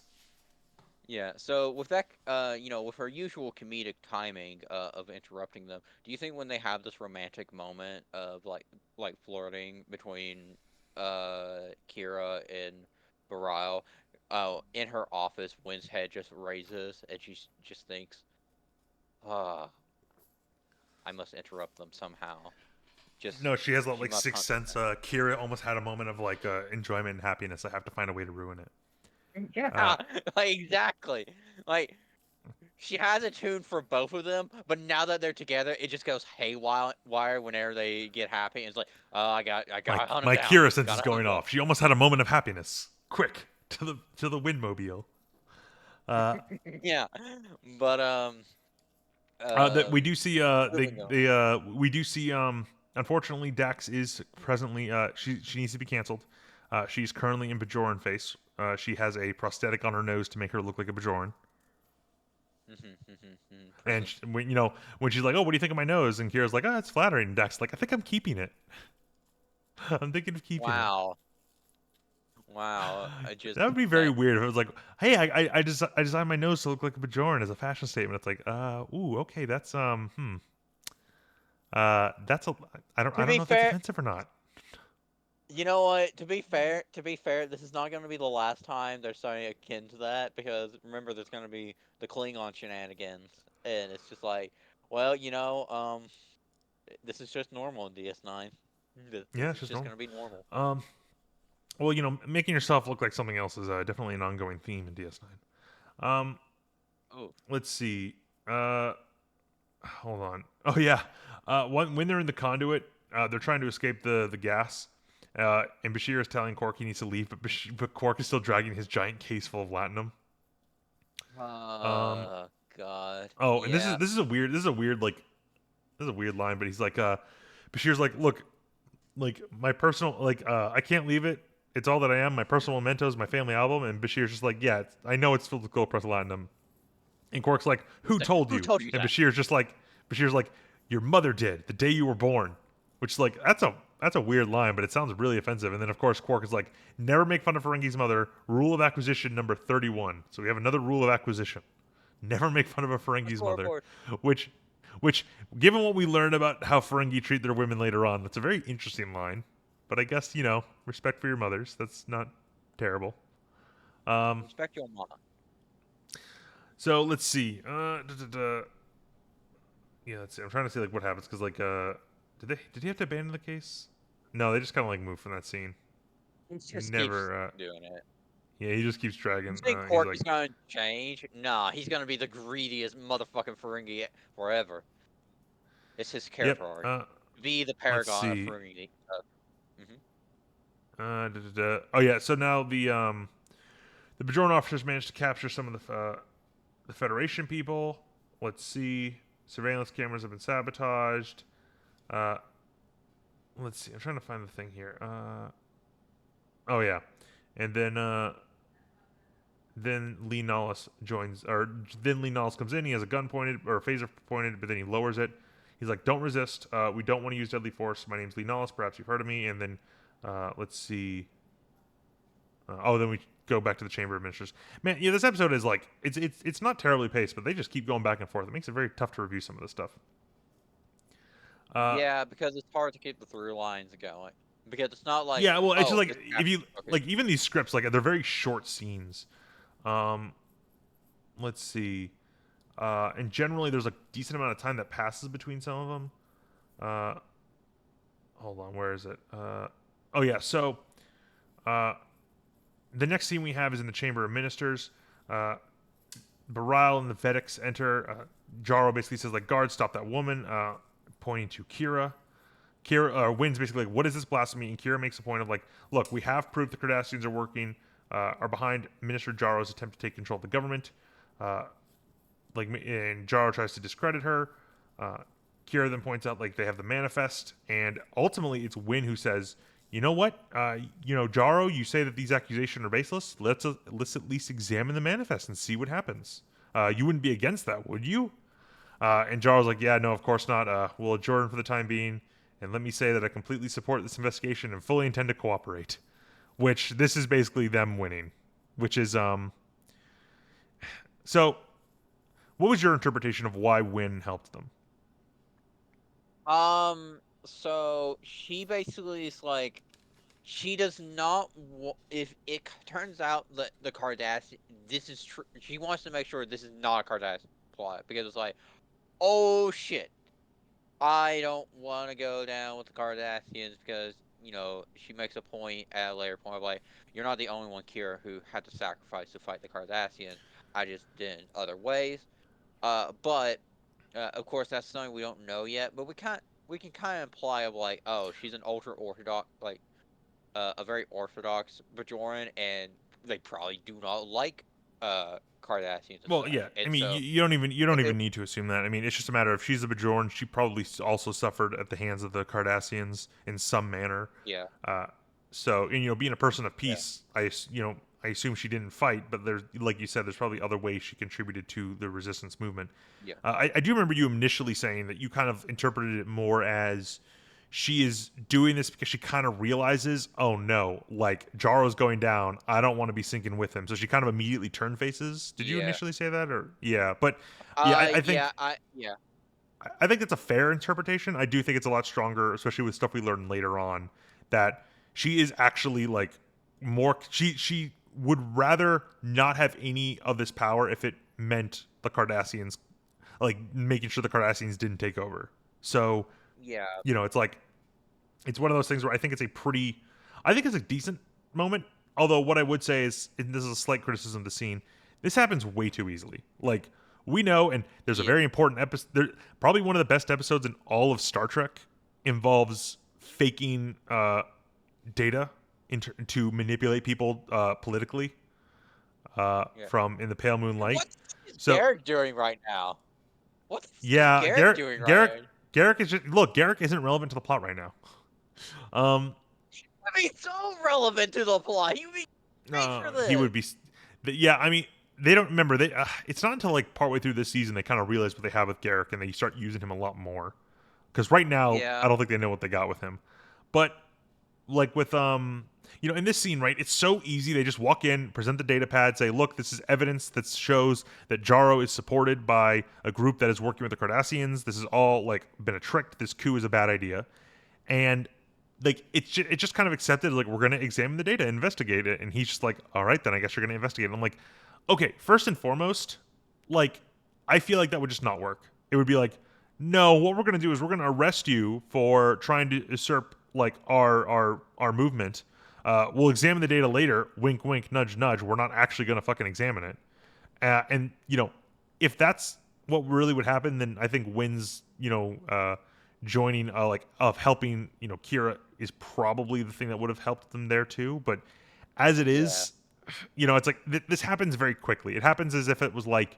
yeah, so with that, with her usual comedic timing of interrupting them, do you think when they have this romantic moment of like flirting between Kira and Barile, in her office, Wynn's head just raises and just thinks, "Ah, I must interrupt them somehow." Just No, she has that she like must sixth hunt. sense. Kira almost had a moment of like enjoyment and happiness. I have to find a way to ruin it. Uh, Yeah, like exactly. Like she has a tune for both of them, but now that they're together, it just goes haywire whenever they get happy. And it's like, oh, I got to hunt him my down. Kira sense is Gotta hunt going him down. off. She almost had a moment of happiness. Quick to the windmobile. Uh, Yeah, but that we do see. moving on. We do see. Unfortunately, Dax is presently. She needs to be canceled. She's currently in Bajoran face. She has a prosthetic on her nose to make her look like a Bajoran. And Present. when she's like, "Oh, what do you think of my nose?" and Kira's like, "Oh, it's flattering." And Dax is like, "I think I'm keeping it. I'm thinking of keeping it." Wow, wow. I just That would be very that weird if it was like, "Hey, I designed my nose to look like a Bajoran as a fashion statement." It's like, ooh, okay, that's a, to I don't be know if that's fair, offensive or not. you know what? To be fair, this is not going to be the last time there's something akin to that because remember, there's going to be the Klingon shenanigans, and it's just like, well, this is just normal in DS9. This Yeah, it's is just just normal. going to be normal. Um, well, making yourself look like something else is definitely an ongoing theme in DS9. Oh, Let's see. Uh, Hold on. Oh yeah. When they're in the conduit, they're trying to escape the gas. And Bashir is telling Quark he needs to leave, but Quark is still dragging his giant case full of latinum. Um. uh, God, Oh, and yeah. this is a weird line, but he's like, Bashir's like, look, like my personal, like, I can't leave it. It's all that I am. My personal mementos, my family album, and Bashir's just like, yeah, I know it's filled with gold pressed latinum. And Quark's like, "Who told Who you?" told you And that? Bashir's like, "Your mother did the day you were born," which is like that's a weird line, but it sounds really offensive. And then of course Quark is like, "Never make fun of Ferengi's mother." Rule of acquisition number 31. So we have another rule of acquisition: Never make fun of a Of Ferengi's course, of mother, course. which, which, given what we learned about how Ferengi treat their women later on, that's a very interesting line. But I guess respect for your mothers. That's not terrible. Um, Respect your mama. so let's see. Yeah, let's see. I'm trying to see like what happens because did he have to abandon the case? No, they just kind of like move from that scene. He He just keeps never. doing it. Yeah, he just keeps You dragging. think He's like, Corky's gonna change? Nah, he's gonna be the greediest motherfucking Ferengi forever. It's his yep. character arc. Be the Let's paragon of see. Ferengi. Mhm. Oh yeah. So now the Bajoran officers managed to capture some of the Federation people. Let's see. Surveillance cameras have been sabotaged. Uh, let's see. I'm trying to find the thing here. Oh yeah, and then Lee Nollis joins, or then Lee Nollis comes in. He has a gun pointed or a phaser pointed, but then he lowers it. He's like, "Don't resist. We don't want to use deadly force. My name's Lee Nollis. Perhaps you've heard of me." And then let's see. Then we go back to the Chamber of Ministers. Man, yeah, this episode is like it's not terribly paced, but they just keep going back and forth. It makes it very tough to review some of this stuff. Uh, Yeah, because it's hard to keep the through lines going. Because it's not like, yeah, well, it's just oh, like this if happened. you Okay. like even these scripts, like they're very short scenes. Um, let's see. And generally, there's a decent amount of time that passes between some of them. Uh, hold on, where is it? Oh yeah, so uh, the next scene we have is in the Chamber of Ministers. Uh, Baral and the Vedics enter. Jaro basically says, like, guards, stop that woman, pointing to Kira. Kira wins basically like, what is this blasphemy? And Kira makes a point of like, look, we have proof the Cardassians are working, are behind Minister Jaro's attempt to take control of the government. Uh, and Jaro tries to discredit her. Uh, Kira then points out like they have the manifest, and ultimately it's Win who says, "You know what? Jaro, you say that these accusations are baseless. Let's at least examine the manifest and see what happens. You wouldn't be against that, would you?" And Jaro's like, "Yeah, no, of course not. We'll adjourn for the time being, and let me say that I completely support this investigation and fully intend to cooperate." Which this is basically them winning, which is so. What was your interpretation of why Win helped them? So she basically is like, she does not. If it turns out that the Kardashian, this is true. She wants to make sure this is not a Kardashian plot because it's like, oh shit, I don't want to go down with the Kardashians because she makes a point at a later point of like, you're not the only one, Kira, who had to sacrifice to fight the Kardashians. I just did in other ways. But of course that's something we don't know yet. But we can kind of imply of like, oh, she's an ultra orthodox, like a very orthodox Bajoran, and they probably do not like Kardashians and Well, such. yeah. I And mean, so you don't it, even need to assume that. I mean, it's just a matter of she's a Bajoran. She probably also suffered at the hands of the Cardassians in some manner. yeah, Uh, so, and, being a person of yeah, peace, I assume she didn't fight, but there's, like you said, there's probably other ways she contributed to the resistance movement. yeah, I do remember you initially saying that you kind of interpreted it more as she is doing this because she kind of realizes, oh no, like Jaro's going down. I don't want to be sinking with him. So she kind of immediately turned faces. Did you yeah. initially say that, or yeah? But yeah, I think Yeah. I think it's a fair interpretation. I do think it's a lot stronger, especially with stuff we learn later on, that she is actually like more. She would rather not have any of this power if it meant the Cardassians, like making sure the Cardassians didn't take over. So Yeah, it's like it's one of those things where I think it's a decent moment. Although what I would say is, and this is a slight criticism of the scene, this happens way too easily. Like we know, and there's a yeah, very important episode. Probably one of the best episodes in all of Star Trek involves faking data to manipulate people politically yeah. from in the Pale Moonlight. What's So Garrick doing right now? What's yeah, Garrick doing right now? Garrick is just look. Garrick isn't relevant to the plot right now. Um, I mean, so relevant to the plot. You mean great for he this? would be. Yeah, I mean, they don't remember. It's not until like partway through this season they kind of realize what they have with Garrick and they start using him a lot more. Because right now, Yeah, I don't think they know what they got with him. But like with in this scene, right, it's so easy. They just walk in, present the data pad, say, look, this is evidence that shows that Jaro is supported by a group that is working with the Cardassians. This is all like been a trick. This coup is a bad idea. And like it's just kind of accepted, like, we're going to examine the data, investigate it. And he's just like, all right, then I guess you're going to investigate it. I'm like, okay, first and foremost, like, I feel like that would just not work. It would be like, no, what we're going to do is we're going to arrest you for trying to usurp like our movement. We'll examine the data later. Wink, wink, nudge, nudge. We're not actually going to fucking examine it. And if that's what really would happen, then I think Wynn's joining like of helping Kira is probably the thing that would have helped them there too. But as it Yeah. is, it's like this happens very quickly. It happens as if it was like,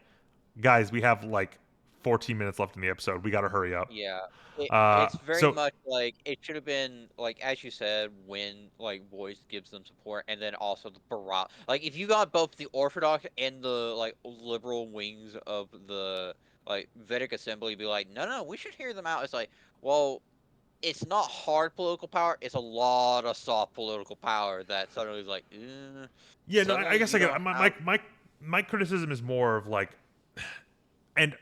guys, we have like 14 minutes left in the episode. We got to hurry up. Yeah. It's very So much like it should have been like as you said when like Boyce gives them support and then also the Barat. Like if you got both the Orthodox and the like liberal wings of the like Vedic Assembly be like, no, we should hear them out. It's like, well, it's not hard political power, it's a lot of soft political power that suddenly is like, yeah, no, I suddenly guess you like don't have my criticism is more of like, and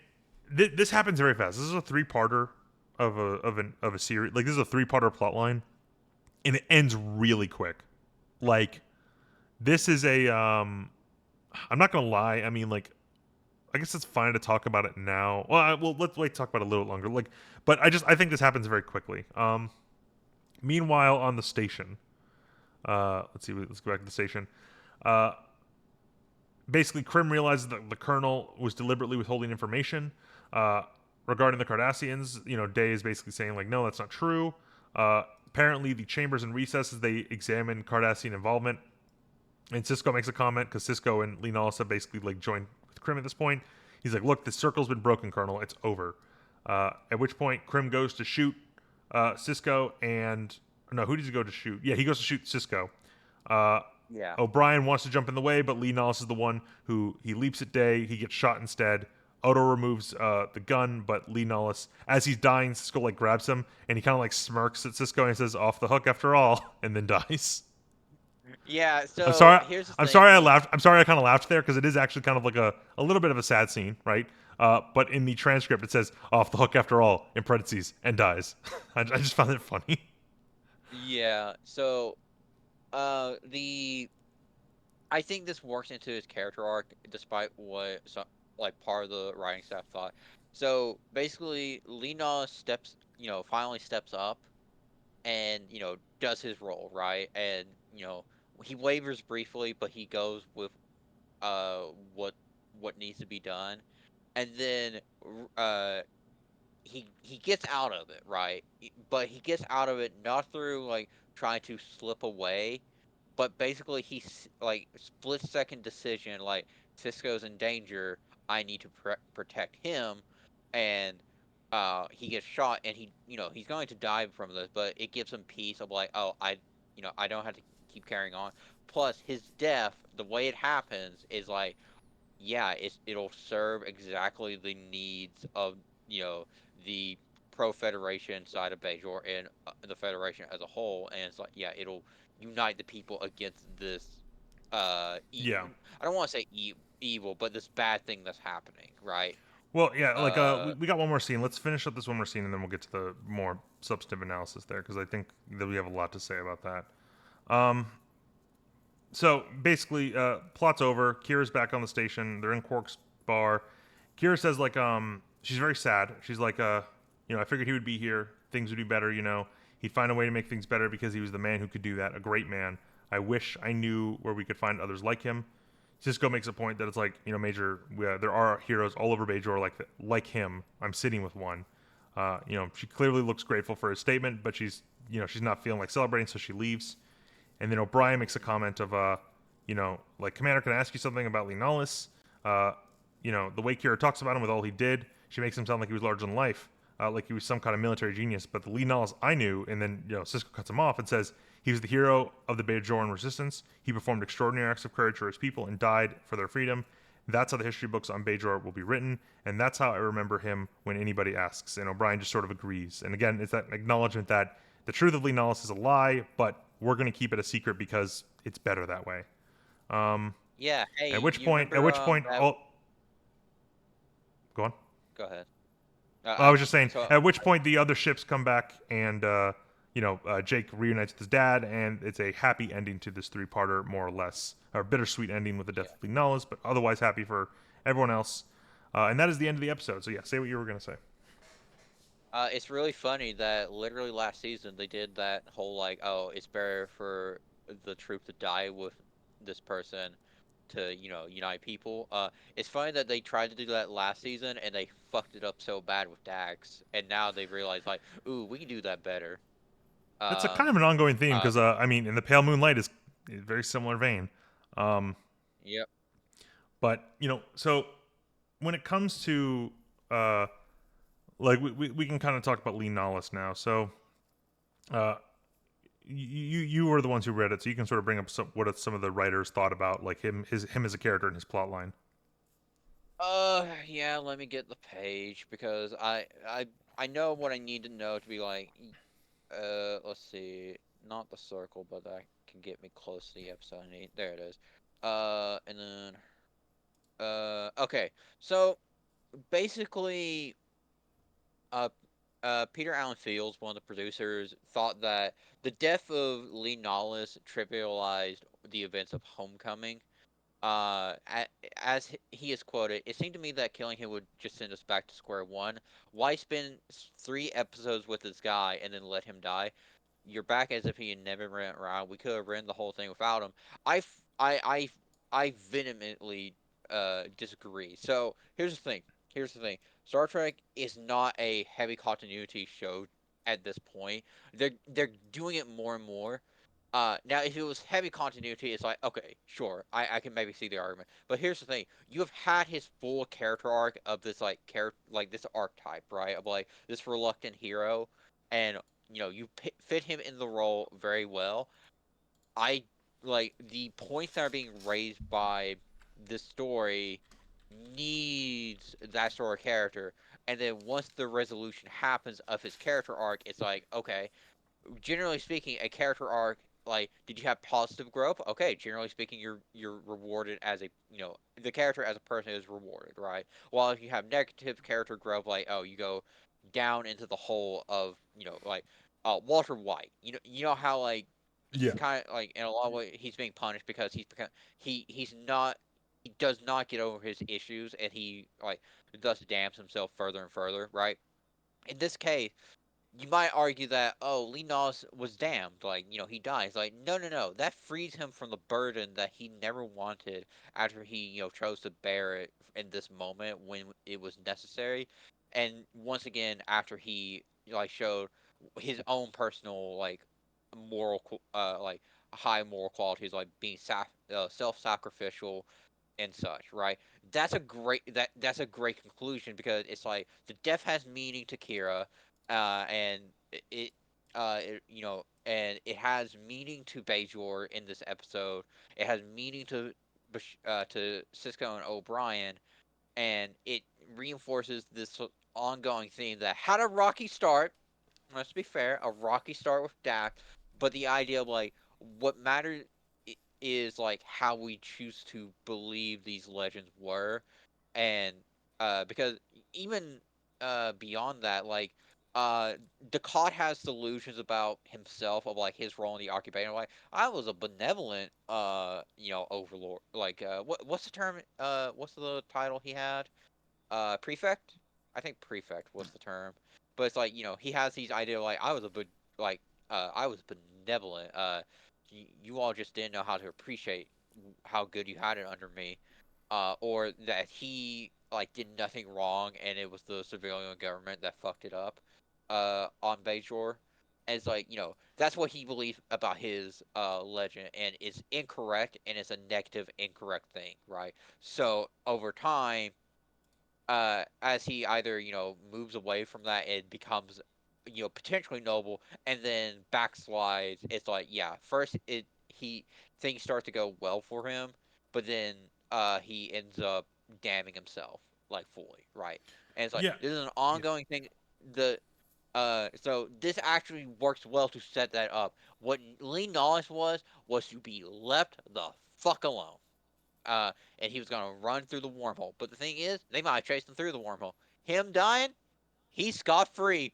this happens very fast. This is a three-parter of a series. Like, this is a three-parter plot line, and it ends really quick. Like, this is a I'm not gonna lie. I mean, like, I guess it's fine to talk about it now. Well, let's wait talk about it a little longer. Like, but I think this happens very quickly. Meanwhile, on the station, let's see. Let's go back to the station. Uh, Basically, Krim realizes that the colonel was deliberately withholding information uh, regarding the Cardassians. Day is basically saying like, no, that's not true. Apparently, the chambers and recesses, they examine Cardassian involvement, and Sisko makes a comment because Sisko and Linnaeus have basically like joined with Krim at this point. He's like, look, the circle's been broken, Colonel. It's over. At which point, Krim goes to shoot Sisko and no, who does he go to shoot? Yeah, he goes to shoot Sisko. Uh, yeah. O'Brien wants to jump in the way, but Lee Nollis is the one who he leaps at Day. He gets shot instead. Odo removes the gun, but Lee Nollis, as he's dying, Sisko like grabs him and he kind of like smirks at Sisko and he says, "Off the hook after all," and then dies. Yeah, I'm so sorry. here's the I'm thing. sorry I laughed. I'm sorry I kind of laughed there because it is actually kind of like a little bit of a sad scene, right? But in the transcript it says "off the hook after all" in parentheses and dies. I just found it funny. Yeah, so the I think this works into his character arc, despite what some like part of the writing staff thought. So basically, Lena steps, finally steps up and does his role right, and he wavers briefly, but he goes with uh what what needs to be done, and then uh he gets out of it right, but he gets out of it not through like trying to slip away, but basically he's like split second decision like Cisco's in danger, I need to protect him, and he gets shot and he's going to die from this, but it gives him peace of like, oh, I don't have to keep carrying on. Plus his death, the way it happens is like, yeah, it'll serve exactly the needs of the pro Federation side of Bajor and the Federation as a whole, and it's like, yeah, it'll unite the people against this. Yeah. I don't want to say evil, but this bad thing that's happening, right? Well, yeah. Like, Uh, we got one more scene. Let's finish up this one more scene, and then we'll get to the more substantive analysis there because I think that we have a lot to say about that. Um, So basically, plot's over. Kira's back on the station. They're in Quark's bar. Kira says like, she's very sad. She's like, I figured he would be here. Things would be better. He'd find a way to make things better because he was the man who could do that. A great man. I wish I knew where we could find others like him. Sisko makes a point that it's like, Major, there are heroes all over Bajor like him. I'm sitting with one. She clearly looks grateful for his statement, but she's not feeling like celebrating, so she leaves. And then O'Brien makes a comment of, like, Commander, can I ask you something about Linalis? The way Kira talks about him with all he did, she makes him sound like he was larger than life, like he was some kind of military genius. But the Linalis I knew, and then, Sisko cuts him off and says, he was the hero of the Bajoran resistance. He performed extraordinary acts of courage for his people and died for their freedom. That's how the history books on Bajor will be written, and that's how I remember him when anybody asks. And O'Brien just sort of agrees. And again, it's that acknowledgement that the truth of Linalis is a lie, but we're going to keep it a secret because it's better that way. Um, Yeah. Hey, at which you point, remember that? oh, go on. Go ahead. I was just saying, So at which point the other ships come back and, Jake reunites with his dad, and it's a happy ending to this three-parter, more or less. Or bittersweet ending with the death yeah. of Lee Nullis, but otherwise happy for everyone else. And that is the end of the episode. So, yeah, say what you were going to say. It's really funny that literally last season they did that whole like, oh, it's better for the troop to die with this person to, unite people. It's funny that they tried to do that last season and they fucked it up so bad with Dax, and now they've realized like, ooh, we can do that better. That's a kind Um, of an ongoing theme uh, because, I mean, in the Pale Moonlight is very similar vein. Um, yep. but, so when it comes to, uh, like, we can kind of talk about Lee Nullis now. So, uh, you were the ones who read it, so you can sort of bring up what some of the writers thought about like him as a character and his plot line. Yeah, let me get the page because I know what I need to know to be like, let's see, not the circle, but that can get me close to the episode I need. There it is. And then, okay. So basically, uh, Peter Allen Fields, one of the producers, thought that the death of Lee Nollis trivialized the events of Homecoming. As he is quoted, it seemed to me that killing him would just send us back to square one. Why spend 3 episodes with this guy and then let him die? You're back as if he had never ran around. We could have ran the whole thing without him. I, f- I vehemently disagree. So here's the thing. Here's the thing. Star Trek is not a heavy continuity show at this point. They're doing it more and more. Now if it was heavy continuity, it's like okay, sure, I can maybe see the argument. But here's the thing: you have had his full character arc of this like character, like this archetype, right? Of like this reluctant hero, and you fit him in the role very well. I like the points that are being raised by this story needs that sort of character, and then once the resolution happens of his character arc, it's like okay, generally speaking, a character arc, like, did you have positive growth? Okay, generally speaking, you're rewarded as a the character as a person is rewarded, right? While if you have negative character growth, like you go down into the hole of like Walter White. You know how like he's Yeah, kind of like in a lot of ways he's being punished because he's not he does not get over his issues and he like thus damns himself further and further, right? In this case you might argue that Lee Nas was damned, like he dies. Like no, no, no, that frees him from the burden that he never wanted after he chose to bear it in this moment when it was necessary, and once again after he like showed his own personal like like high moral qualities like being self-sacrificial and such, right? That's a great conclusion because it's like the death has meaning to Kira, and it, and it has meaning to Bajor in this episode. It has meaning to Sisko and O'Brien, and it reinforces this ongoing theme that had a rocky start. Let's be fair, a rocky start with Dak, but the idea of like what matters is like how we choose to believe these legends were, and because even beyond that, like uh Ducat has delusions about himself of like his role in the occupation. Like I was a benevolent overlord. Like what's the term? What's the title he had? Prefect. I think prefect was the term, but it's like he has these ideas like like I was benevolent. You all just didn't know how to appreciate how good you had it under me, or that he like did nothing wrong and it was the civilian government that fucked it up, on Bajor. And it's like that's what he believes about his legend, and it's incorrect, and it's a negative, incorrect thing, right? So over time as he either moves away from that and becomes potentially noble and then backslides. It's like yeah, first it he things start to go well for him, but then he ends up damning himself like fully, right? And it's like yeah, this is an yeah. ongoing thing. The So this actually works well to set that up. What Lee Nollis was to be left the fuck alone. And he was gonna run through the wormhole. But the thing is, they might have chased him through the wormhole. Him dying, he's scot free.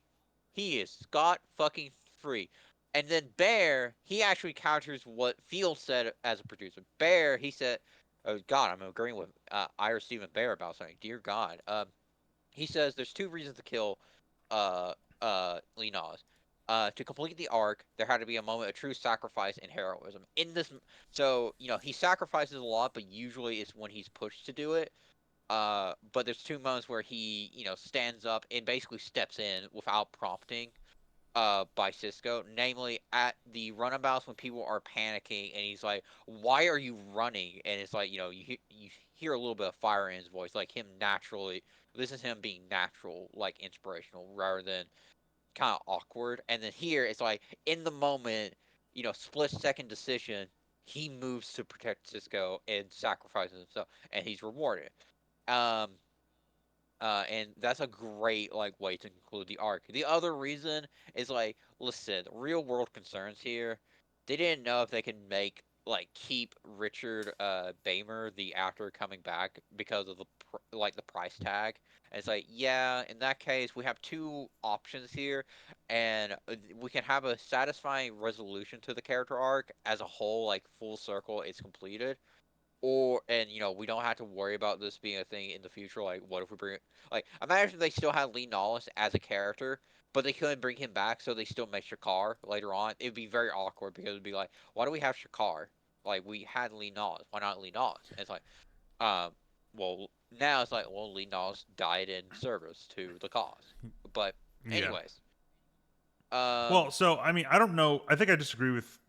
He is scot fucking free. And then Bear, he actually counters what Field said as a producer. Bear, he said, "Oh God, I'm agreeing with Ira Stephen Bear about something. Dear God, he says there's two reasons to kill uh Lee Nas. To complete the arc, there had to be a moment of true sacrifice and heroism. In this, so he sacrifices a lot, but usually it's when he's pushed to do it. But there's two moments where he stands up and basically steps in without prompting. By Sisko, namely at the runabouts when people are panicking, and he's like, "Why are you running?" And it's like you hear a little bit of fire in his voice, like him naturally. This is him being natural, like inspirational, rather than kind of awkward. And then here it's like in the moment, split second decision, he moves to protect Sisko and sacrifices himself, and he's rewarded. Um, and that's a great like way to conclude the arc. The other reason is like, listen, real world concerns here. They didn't know if they could keep Richard Bamer, the actor, coming back because of the price tag. And it's like, yeah, in that case, we have two options here, and we can have a satisfying resolution to the character arc as a whole, like full circle, it's completed, and we don't have to worry about this being a thing in the future. Like, what if we bring like imagine they still had Lee Nollis as a character, but they couldn't bring him back, so they still make Shakar later on. It'd be very awkward because it'd be like, why do we have Shakar? Like, we had Lee Nollis. Why not Lee Nollis? And it's like, um, well, now it's like, well, Lee Nollis died in service to the cause. But Yeah. anyways, Well, um, so I mean, I don't know. I think I disagree with.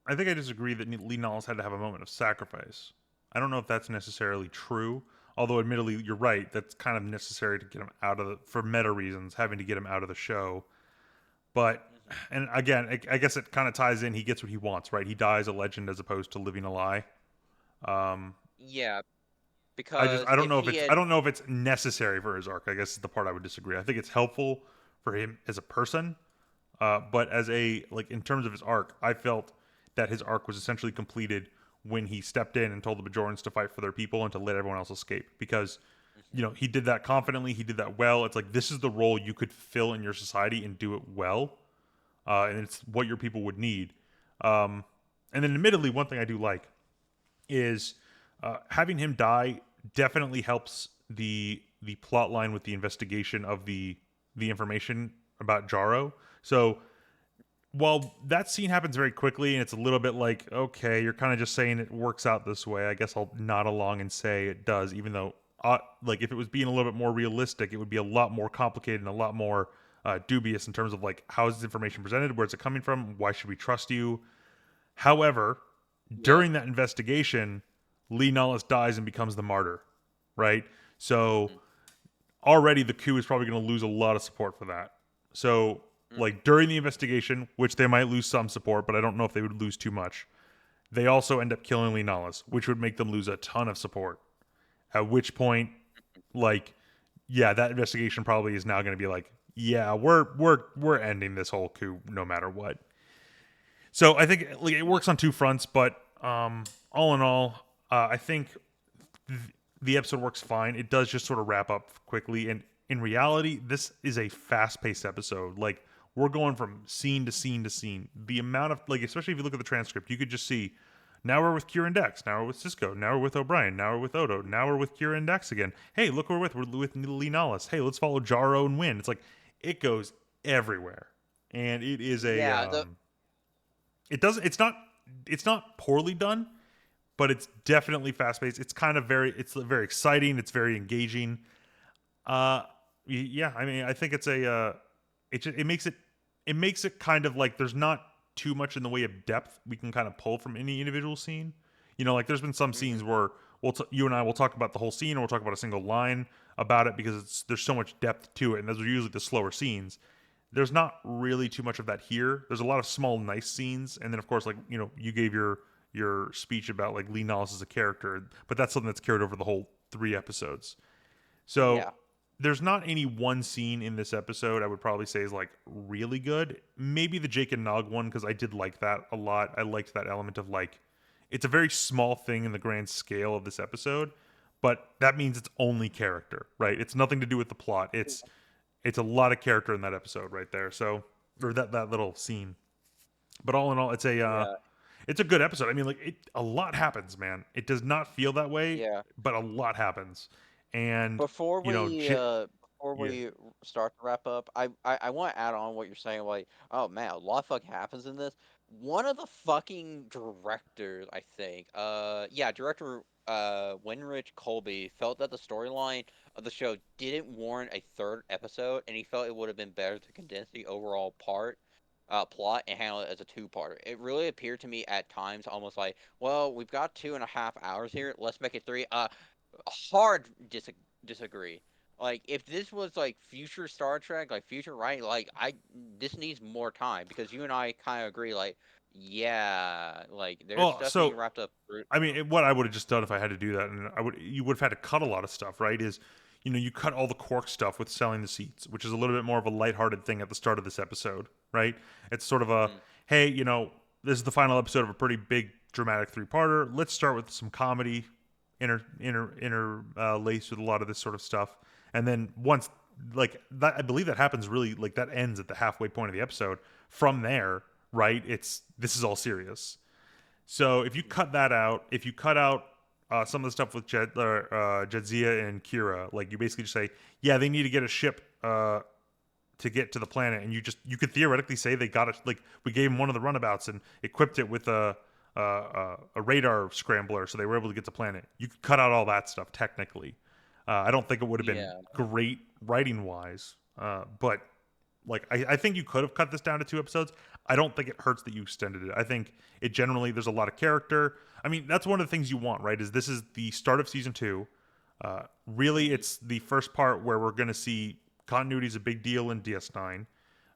I think I disagree that Lee Nollis had to have a moment of sacrifice. I don't know if that's necessarily true. Although, admittedly, you're right. That's kind of necessary to get him out of the for meta reasons, having to get him out of the show. But mhm. and again, I guess it kind of ties in. He gets what he wants, right? He dies a legend as opposed to living a lie. Um, Yeah, I because don't if know if he it's had, necessary for his arc. I guess is the part I would disagree. I think it's helpful for him as a person, but as a like in terms of his arc, I felt that his arc was essentially completed when he stepped in and told the Bajorans to fight for their people and to let everyone else escape. Because mhm, he did that confidently, he did that well. It's like this is the role you could fill in your society and do it well, and it's what your people would need. Um, and then, admittedly, one thing I do like is having him die definitely helps the plot line with the investigation of the information about Jaro. So while that scene happens very quickly and it's a little bit like, okay, you're kind of just saying it works out this way, I guess I'll nod along and say it does, even though like if it was being a little bit more realistic, it would be a lot more complicated and a lot more dubious in terms of like how is this information presented, where's it coming from, why should we trust you. However, yeah, during that investigation, Lee Nullis dies and becomes the martyr, right? So mhm, already the coup is probably going to lose a lot of support for that. So, mhm, like during the investigation, which they might lose some support, but I don't know if they would lose too much. They also end up killing Lee Nullis, which would make them lose a ton of support. At which point, like, yeah, that investigation probably is now going to be like, yeah, we're ending this whole coup no matter what. So I think like, it yeah, works on two fronts, but all in all, I think the episode works fine. It does just sort of wrap up quickly, and in reality, this is a fast-paced episode. Like we're going from scene to scene to scene. The amount of like, especially if you look at the transcript, you could just see. Now we're with Kira and Dex. Now we're with Sisko. Now we're with O'Brien. Now we're with Odo. Now we're with Kira and Dex again. Hey, look who we're with. We're with Lee Nollis. Hey, let's follow Jaro and Win. It's like it goes everywhere, and it is a yeah. The it doesn't. It's not poorly done, but it's definitely fast paced. It's kind of very. It's very exciting. It's very engaging. Uh, yeah. I mean, I think it's a. It makes it. It makes it kind of like there's not too much in the way of depth we can kind of pull from any individual scene. Like there's been some mhm, scenes where you and I will talk about the whole scene, or we'll talk about a single line about it because there's so much depth to it, and those are usually the slower scenes. There's not really too much of that here. There's a lot of small, nice scenes, and then of course, like you gave your speech about like Lee Nollis as a character, but that's something that's carried over the whole 3 episodes. So yeah. there's not any one scene in this episode I would probably say is like really good. Maybe the Jake and Nog one, because I did like that a lot. I liked that element of like it's a very small thing in the grand scale of this episode, but that means it's only character, right? It's nothing to do with the plot. It's a lot of character in that episode right there. So or that little scene. But all in all, Yeah, it's a good episode. I mean, like a lot happens, man. It does not feel that way, yeah. but a lot happens. And Before you know, before yeah. we start to wrap up, I want to add on what you're saying. Like, oh man, a lot of fucking happens in this. One of the fucking directors, I think, yeah, director Winrich Colby felt that the storyline of the show didn't warrant a third episode, and he felt it would have been better to condense the overall plot and handle it as a two-parter. It really appeared to me at times almost like, well, we've got 2.5 hours here. Let's make it three. Hard disagree. Like if this was like future Star Trek, like future right, like I this needs more time because you and I kind of agree. Like yeah, like there's Well, stuff being so wrapped up. Through, I mean, what I would have just done if I had to do that, and you would have had to cut a lot of stuff, right? Is you cut all the Quark stuff with selling the seats, which is a little bit more of a lighthearted thing at the start of this episode, right? It's sort of a mm, hey, this is the final episode of a pretty big dramatic three-parter. Let's start with some comedy, laced with a lot of this sort of stuff, and then once like that, I believe that happens really like that ends at the halfway point of the episode. From there, right? This is all serious. So if you cut that out, if you cut out some of the stuff with Jadzia and Kira, like you basically just say, yeah, they need to get a ship to get to the planet, and you could theoretically say they got it. Like we gave them one of the runabouts and equipped it with a radar scrambler, so they were able to get to the planet. You could cut out all that stuff technically. I don't think it would have been yeah, great writing wise, but like I think you could have cut this down to 2 episodes. I don't think it hurts that you extended it. I think it generally there's a lot of character. I mean, that's one of the things you want, right? Is this is the start of season 2. Really, mhm, it's the first part where we're going to see continuity is a big deal in DS9.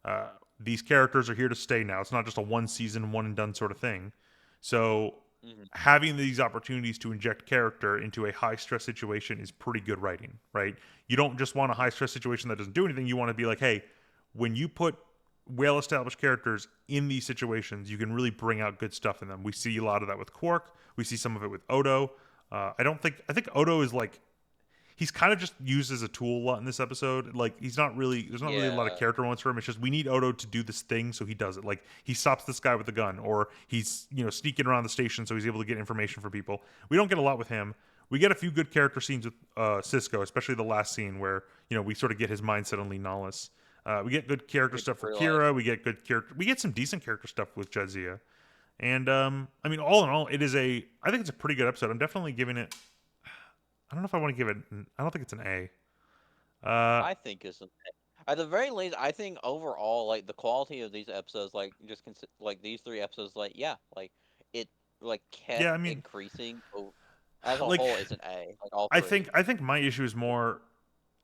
Uh, these characters are here to stay now. It's not just a one season, one and done sort of thing. So mhm, having these opportunities to inject character into a high stress situation is pretty good writing, right? You don't just want a high stress situation that doesn't do anything. You want to be like, hey, when you put well established characters in these situations, you can really bring out good stuff in them. We see a lot of that with Quark. We see some of it with Odo. I think Odo is like he's kind of just used as a tool a lot in this episode. Like he's not really there's not really a lot of yeah, character moments for him. It's just we need Odo to do this thing, so he does it. Like he stops this guy with a gun, or he's sneaking around the station, so he's able to get information for people. We don't get a lot with him. We get a few good character scenes with Sisko, especially the last scene where we sort of get his mindset on Lee Nollis. We get good character it's stuff for real life. Kira. We get good character. We get some decent character stuff with Jadzia. And I mean, all in all, I think it's a pretty good episode. I'm definitely giving it. I don't know if I want to give it. I don't think it's an A. Uh, I think it's at the very least. I think overall, like the quality of these episodes, like like these three episodes, like yeah, like it like yeah, kept I mean, increasing. As a like whole, it's an A, like all I think three. I think my issue is more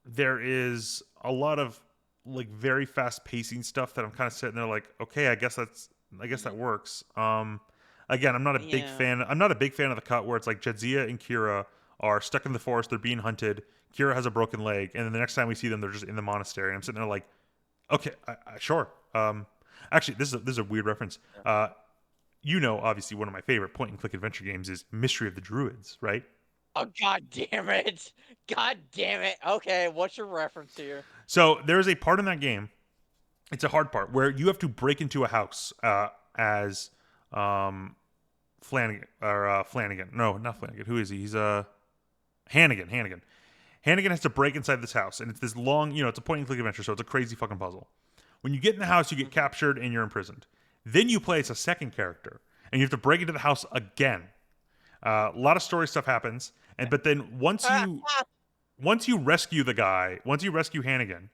there is a lot of like very fast pacing stuff that I'm kind of sitting there like, okay, I guess that Mhm. works. Again, I'm not a big Yeah, fan. I'm not a big fan of the cut where it's like Jadzia and Kira are stuck in the forest. They're being hunted. Kira has a broken leg, and then the next time we see them, they're just in the monastery. And I'm sitting there like, okay, sure. Actually, this is a weird reference. yeah. Obviously, one of my favorite point and click adventure games is Mystery of the Druids, right? Oh god damn it! God damn it! Okay, what's your reference here? So there is a part in that game. It's a hard part where you have to break into a house as um, Flanagan. No, not Flanagan. Who is he? He's Hannigan. Hannigan. Hannigan has to break inside this house, and it's this long. It's a point and click adventure, so it's a crazy fucking puzzle. When you get in the house, you get Mhm. captured and you're imprisoned. Then you play as a second character, and you have to break into the house again. A lot of story stuff happens, but then once you rescue the guy, once you rescue Hannigan,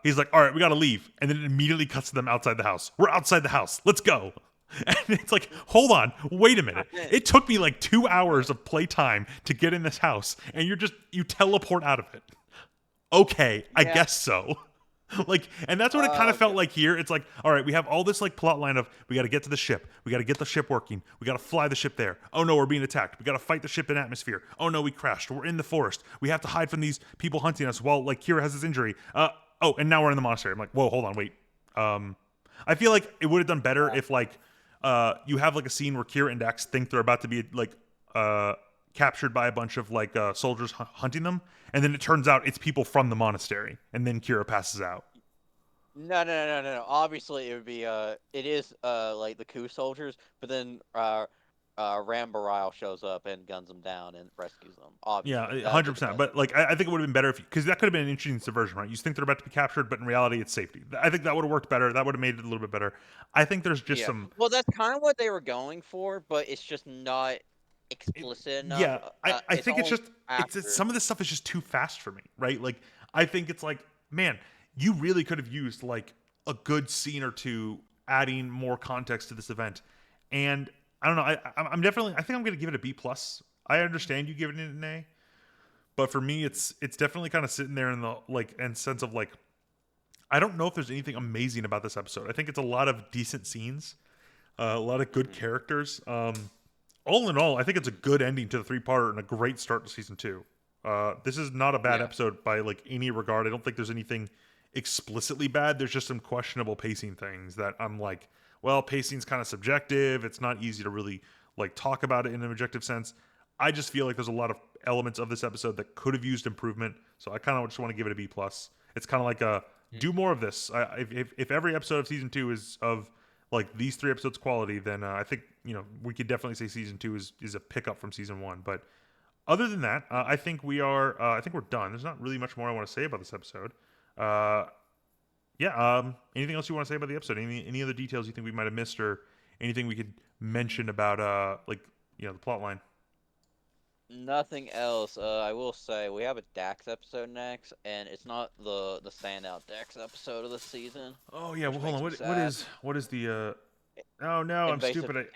he's like, all right, we got to leave. And then it immediately cuts to them outside the house. We're outside the house. Let's go. And it's like, hold on, wait a minute. It took me like 2 hours of playtime to get in this house, and you teleport out of it. Okay, I Yeah, guess so. Like, and that's what it kind of felt like here. It's like, all right, we have all this like plot line of we got to get to the ship, we got to get the ship working, we got to fly the ship there. Oh no, we're being attacked. We got to fight the ship in atmosphere. Oh no, we crashed. We're in the forest. We have to hide from these people hunting us while like Kira has this injury. Oh, and now we're in the monastery. I'm like, whoa, hold on, wait. I feel like it would have done better if like you have like a scene where Kira and Dax think they're about to be like captured by a bunch of like soldiers hunting them, and then it turns out it's people from the monastery, and then Kira passes out. No. Obviously, it would be it is like the Coup soldiers, but then Ram Barile shows up and guns them down and rescues them. Yeah, Obviously, that would be the 100%. best. But like, I think it would have been better if because that could have been an interesting subversion, right? You think they're about to be captured, but in reality, it's safety. I think that would have worked better. That would have made it a little bit better. I think there's just Yeah. some. Well, that's kind of what they were going for, but it's just not It, explicit enough. yeah, I It's think it's only just it's after. some of this stuff is just too fast for me, right? Like, I think it's like, man, you really could have used like a good scene or two, adding more context to this event, and I don't know. I'm definitely. I think I'm gonna give it a B plus. I understand you giving it an A. But for me, it's definitely kind of sitting there in the like and sense of like I don't know if there's anything amazing about this episode. I think it's a lot of decent scenes, a lot of good Mhm. characters. All in all, I think it's a good ending to the three-parter and a great start to season two. This is not a bad Yeah. episode by like any regard. I don't think there's anything explicitly bad. There's just some questionable pacing things that I'm like, well, pacing's kind of subjective. It's not easy to really like talk about it in an objective sense. I just feel like there's a lot of elements of this episode that could have used improvement. So I kind of just want to give it a B plus. It's kind of like a do more of this. If every episode of season two is of like these three episodes quality, then I think we could definitely say season two is a pickup from season one. But other than that, I think we are. I think we're done. There's not really much more I want to say about this episode. Uh, yeah. Anything else you want to say about the episode? Any other details you think we might have missed, or anything we could mention about like the plot line? Nothing else. I will say we have a Dax episode next, and it's not the standout Dax episode of the season, Oh yeah. Well, which hold makes on. me What sad. is the? Oh no, I'm Invasive. stupid.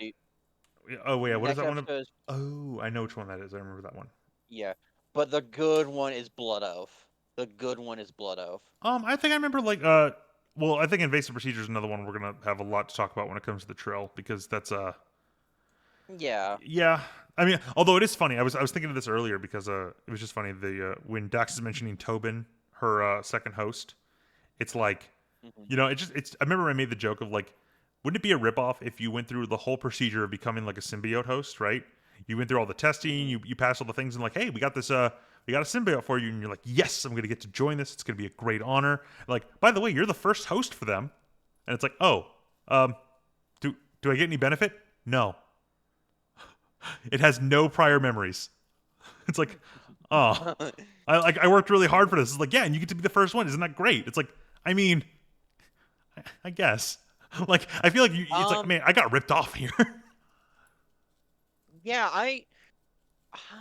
Oh yeah. What is Next that one? episode is Oh, I know which one that is. I remember that one. yeah, but the good one is Blood Oath. The good one is Blood Oath. I think I remember like well, I think invasive procedure is another one we're gonna have a lot to talk about when it comes to the trail because that's Yeah. yeah. I mean, although it is funny, I was thinking of this earlier because it was just funny the when Dax is mentioning Tobin, her second host, it's like Hmm. it's I remember I made the joke of like, wouldn't it be a ripoff if you went through the whole procedure of becoming like a symbiote host, right? You went through all the testing, Hmm. you passed all the things, and like, hey, we got this we got a symbiote for you, and you're like, yes, I'm gonna get to join this. It's gonna be a great honor. Like, by the way, you're the first host for them, and it's like, oh, do I get any benefit? No, it has no prior memories. It's like, oh, I worked really hard for this. It's like, yeah, and you get to be the first one. Isn't that great? It's like, I mean, I guess. Like, I feel like it's like, um. man, I got ripped off here. Yeah.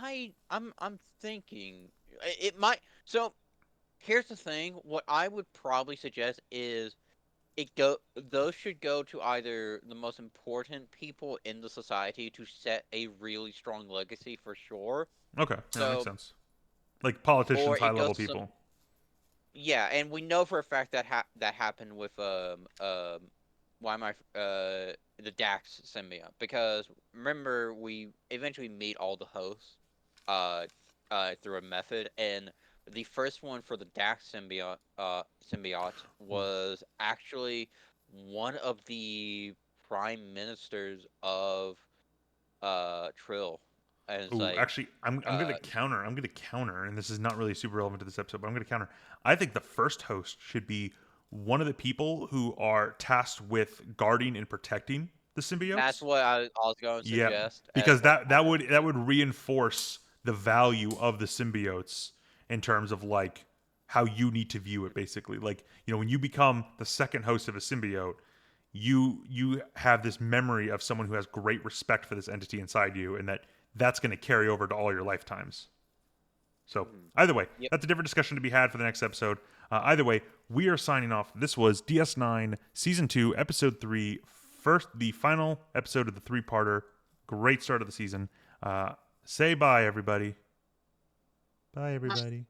I'm thinking it might. So here's the thing. What I would probably suggest is it go. Those should go to either the most important people in the society to set a really strong legacy for sure. Okay, yeah, that makes So, sense. Like politicians, or high it level goes to some. people. Yeah, and we know for a fact that that happened with why am I the Dax symbiote, because remember we eventually meet all the hosts uh through a method, and the first one for the Dax symbiote was actually one of the prime ministers of Trill, and it's Oh, like actually, I'm gonna counter. I'm gonna counter, and this is not really super relevant to this episode, but I'm gonna counter. I think the first host should be one of the people who are tasked with guarding and protecting the that's symbiotes. what I was going to Yeah, suggest as because what that would reinforce the value of the symbiotes in terms of like how you need to view it. Basically, like when you become the second host of a symbiote, you have this memory of someone who has great respect for this entity inside you, and that's going to carry over to all your lifetimes. So Mhm. either way, Yep. that's a different discussion to be had for the next episode. Either way, we are signing off. This was DS9 Season 2, Episode 3, the final episode of the three-parter. Great start of the season. Say bye, everybody. Bye, everybody.